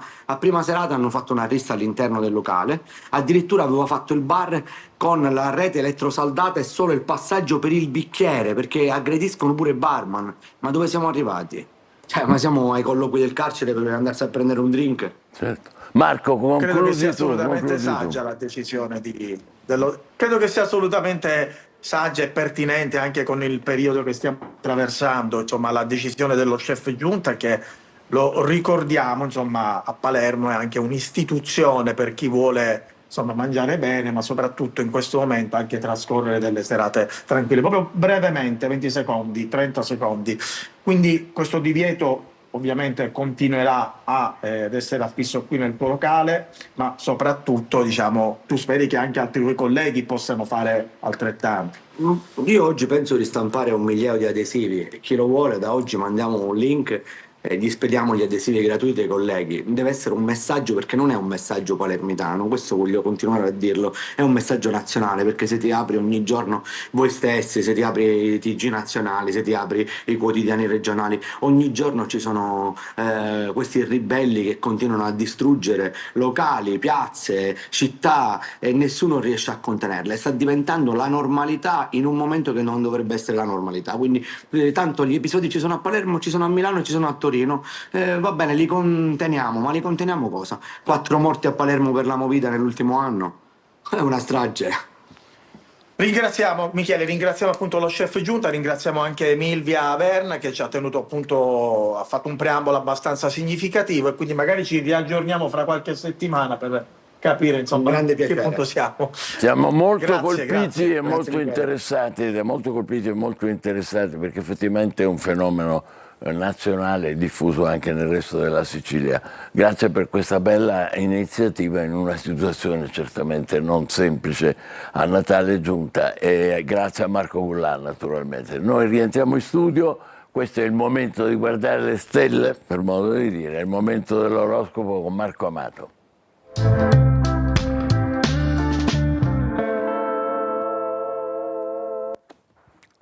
serata hanno fatto una rissa all'interno del locale, addirittura aveva fatto il bar con la rete elettrosaldata e solo il passaggio per il bicchiere, perché aggrediscono pure i barman. Ma dove siamo arrivati? Cioè, ma siamo ai colloqui del carcere per andarsi a prendere un drink? Certo. Marco, credo che sia assolutamente saggia la decisione credo che sia assolutamente saggia e pertinente anche con il periodo che stiamo attraversando, insomma, la decisione dello chef giunta, che lo ricordiamo, insomma, a Palermo è anche un'istituzione per chi vuole, insomma, mangiare bene, ma soprattutto in questo momento anche trascorrere delle serate tranquille. Proprio brevemente, 20 secondi, 30 secondi. Quindi questo divieto ovviamente continuerà ad essere affisso qui nel tuo locale, ma soprattutto, diciamo, tu speri che anche altri tuoi colleghi possano fare altrettanto. Io oggi penso di stampare 1 migliaio di adesivi. Chi lo vuole, da oggi mandiamo un link e gli spediamo gli adesivi gratuiti ai colleghi. Deve essere un messaggio, perché non è un messaggio palermitano, questo voglio continuare a dirlo, è un messaggio nazionale, perché se ti apri ogni giorno voi stessi, se ti apri i TG nazionali, se ti apri i quotidiani regionali, ogni giorno ci sono questi ribelli che continuano a distruggere locali, piazze, città, e nessuno riesce a contenerle. Sta diventando la normalità in un momento che non dovrebbe essere la normalità. Quindi tanto gli episodi ci sono a Palermo, ci sono a Milano, ci sono a Torino. Va bene, li conteniamo, ma li conteniamo cosa? 4 morti a Palermo per la Movida nell'ultimo anno? È una strage. Ringraziamo Michele, ringraziamo appunto lo chef giunta, ringraziamo anche Milvia Averna che ci ha tenuto appunto, ha fatto un preambolo abbastanza significativo e quindi magari ci riaggiorniamo fra qualche settimana per capire insomma a che punto siamo. Siamo molto Grazie, colpiti e grazie, molto Michele. interessati, ed è molto colpiti e molto interessati perché effettivamente è un fenomeno nazionale e diffuso anche nel resto della Sicilia. Grazie per questa bella iniziativa in una situazione certamente non semplice a Natale giunta, e grazie a Marco Gullan naturalmente. Noi rientriamo in studio, questo è il momento di guardare le stelle, per modo di dire, è il momento dell'oroscopo con Marco Amato.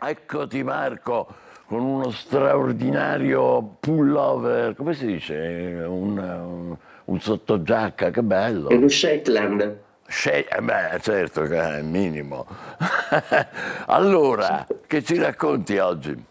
Eccoti Marco, con uno straordinario pullover, come si dice? Un sottogiacca, che bello. È uno Shetland. Beh, certo, che è il minimo. Allora, che ci racconti oggi?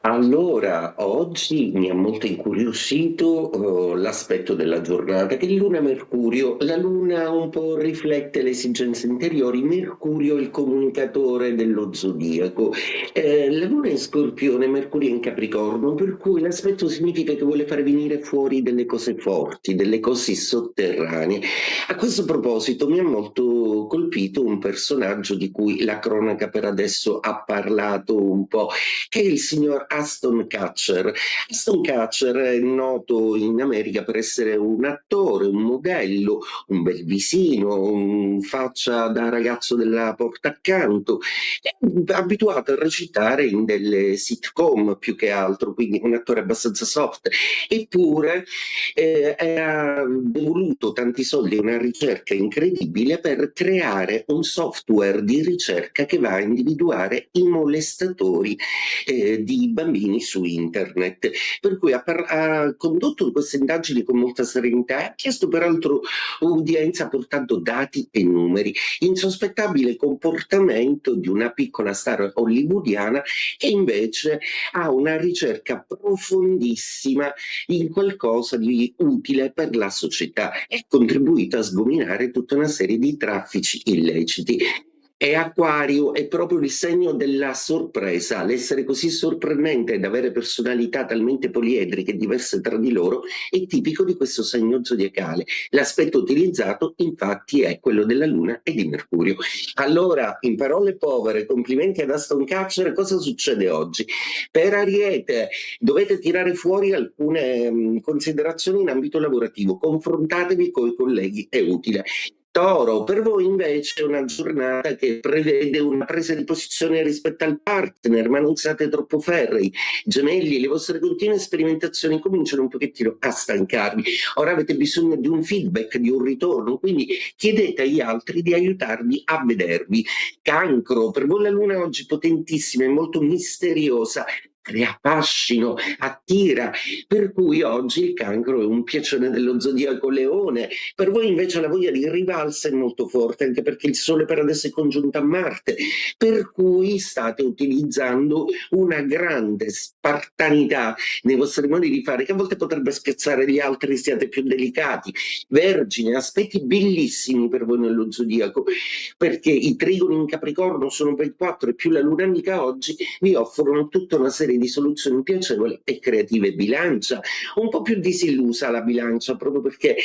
Allora, oggi mi ha molto incuriosito l'aspetto della giornata, che Luna-Mercurio, la Luna un po' riflette le esigenze interiori, Mercurio è il comunicatore dello zodiaco. La Luna è in Scorpione, Mercurio è in Capricorno, per cui l'aspetto significa che vuole fare venire fuori delle cose forti, delle cose sotterranee. A questo proposito mi ha molto colpito un personaggio di cui la cronaca per adesso ha parlato un po', che è il signor Ashton Kutcher. Ashton Kutcher è noto in America per essere un attore, un modello, un bel visino, faccia da ragazzo della porta accanto, è abituato a recitare in delle sitcom più che altro, quindi un attore abbastanza soft. Eppure ha voluto tanti soldi e una ricerca incredibile per creare un software di ricerca che va a individuare i molestatori di bambini su internet, per cui ha condotto queste indagini con molta serenità e ha chiesto peraltro udienza portando dati e numeri, insospettabile comportamento di una piccola star hollywoodiana che invece ha una ricerca profondissima in qualcosa di utile per la società e ha contribuito a sgominare tutta una serie di traffici illeciti. E Acquario è proprio il segno della sorpresa, l'essere così sorprendente ed avere personalità talmente poliedriche e diverse tra di loro è tipico di questo segno zodiacale. L'aspetto utilizzato infatti è quello della Luna e di Mercurio. Allora, in parole povere, complimenti ad Ashton Kutcher, cosa succede oggi? Per Ariete dovete tirare fuori alcune considerazioni in ambito lavorativo, confrontatevi con i colleghi, è utile. Toro, per voi invece è una giornata che prevede una presa di posizione rispetto al partner, ma non siate troppo ferrei. Gemelli, le vostre continue sperimentazioni cominciano un pochettino a stancarvi. Ora avete bisogno di un feedback, di un ritorno, quindi chiedete agli altri di aiutarvi a vedervi. Cancro, per voi la luna oggi potentissima e molto misteriosa, crea fascino, attira, per cui oggi il Cancro è un piacere dello zodiaco Leone. Per voi invece la voglia di rivalsa è molto forte, anche perché il Sole per adesso è congiunto a Marte, per cui state utilizzando una grande spartanità nei vostri modi di fare, che a volte potrebbe spiazzare gli altri, siate più delicati. Vergine, aspetti bellissimi per voi nello zodiaco, perché i trigoni in Capricorno sono ben 4 e più la luna amica oggi vi offrono tutta una serie di soluzioni piacevoli e creative. Bilancia, un po' più disillusa la Bilancia, proprio perché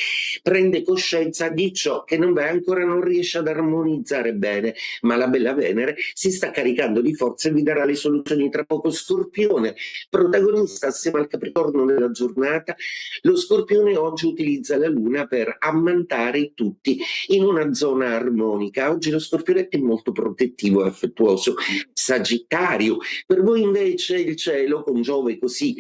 prende coscienza di ciò che non va, ancora non riesce ad armonizzare bene, ma la bella Venere si sta caricando di forza e vi darà le soluzioni tra poco. Scorpione, protagonista assieme al Capricorno nella giornata, lo Scorpione oggi utilizza la luna per ammantare tutti in una zona armonica. Oggi lo Scorpione è molto protettivo e affettuoso. Sagittario, per voi invece il cielo con Giove così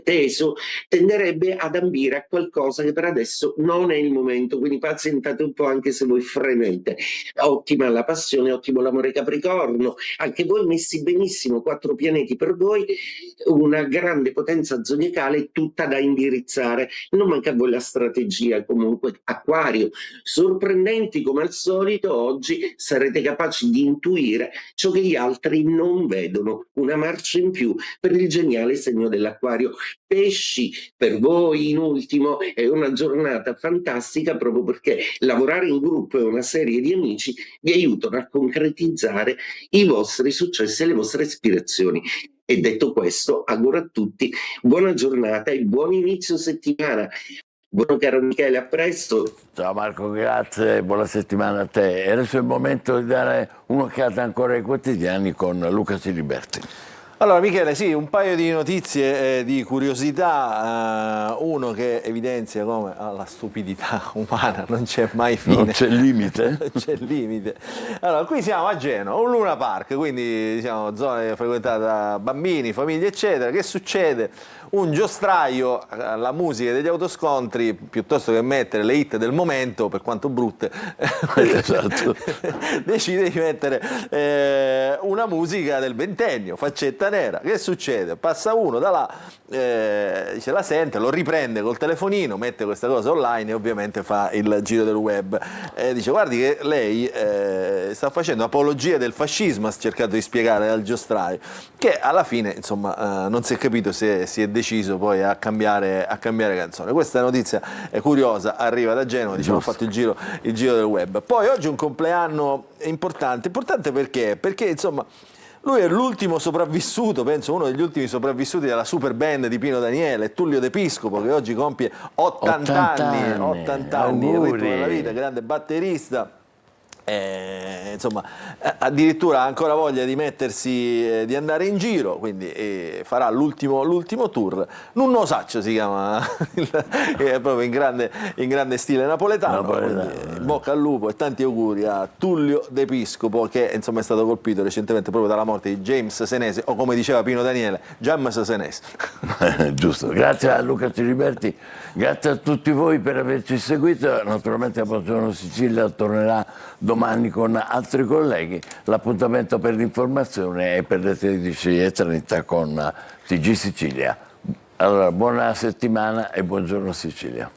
teso tenderebbe ad ambire a qualcosa che per adesso non è il momento, quindi pazientate un po' anche se voi fremete. Ottima la passione, ottimo l'amore Capricorno, anche voi messi benissimo, 4 pianeti per voi, una grande potenza zodiacale tutta da indirizzare, non manca a voi la strategia. Comunque Acquario, sorprendenti come al solito, oggi sarete capaci di intuire ciò che gli altri non vedono, una marcia in più per per il geniale segno dell'Acquario. Pesci, per voi in ultimo è una giornata fantastica proprio perché lavorare in gruppo e una serie di amici vi aiutano a concretizzare i vostri successi e le vostre aspirazioni. E detto questo, auguro a tutti buona giornata e buon inizio settimana. Buono caro Michele, a presto. Ciao Marco, grazie, buona settimana a te. E adesso è il momento di dare un'occhiata ancora ai quotidiani con Luca Siliberti. Allora Michele, sì, un paio di notizie di curiosità, uno che evidenzia come la stupidità umana non c'è mai fine. Non c'è limite? Non c'è limite. Allora, qui siamo a Genova, un Luna Park, quindi diciamo zone frequentate da bambini, famiglie eccetera. Che succede? Un giostraio alla musica degli autoscontri, piuttosto che mettere le hit del momento, per quanto brutte, esatto. decide di mettere una musica del ventennio, Faccetta Nera. Che succede? Passa uno da là, dice la sente, lo riprende col telefonino, mette questa cosa online e ovviamente fa il giro del web. Dice guardi che lei sta facendo apologia del fascismo, ha cercato di spiegare al giostraio, che alla fine insomma non si è capito se si è deciso poi a cambiare canzone. Questa notizia è curiosa, arriva da Genova, diciamo, ha fatto il giro del web. Poi oggi un compleanno importante perché insomma lui è l'ultimo sopravvissuto, penso uno degli ultimi sopravvissuti della super band di Pino Daniele, Tullio De Piscopo, che oggi compie 80 anni, il ritmo della vita, grande batterista. Insomma, addirittura ha ancora voglia di mettersi, di andare in giro, quindi farà l'ultimo tour. Nunno Saccio si chiama, è proprio in grande stile napoletano. Quindi, bocca al lupo e tanti auguri a Tullio De Piscopo, che insomma è stato colpito recentemente proprio dalla morte di James Senese, o come diceva Pino Daniele, James Senese. Giusto, grazie a Luca Siliberti, grazie a tutti voi per averci seguito. Naturalmente a Buongiorno Sicilia tornerà domani con altri colleghi. L'appuntamento per l'informazione è per le 13:30 con TG Sicilia. Allora, buona settimana e Buongiorno Sicilia.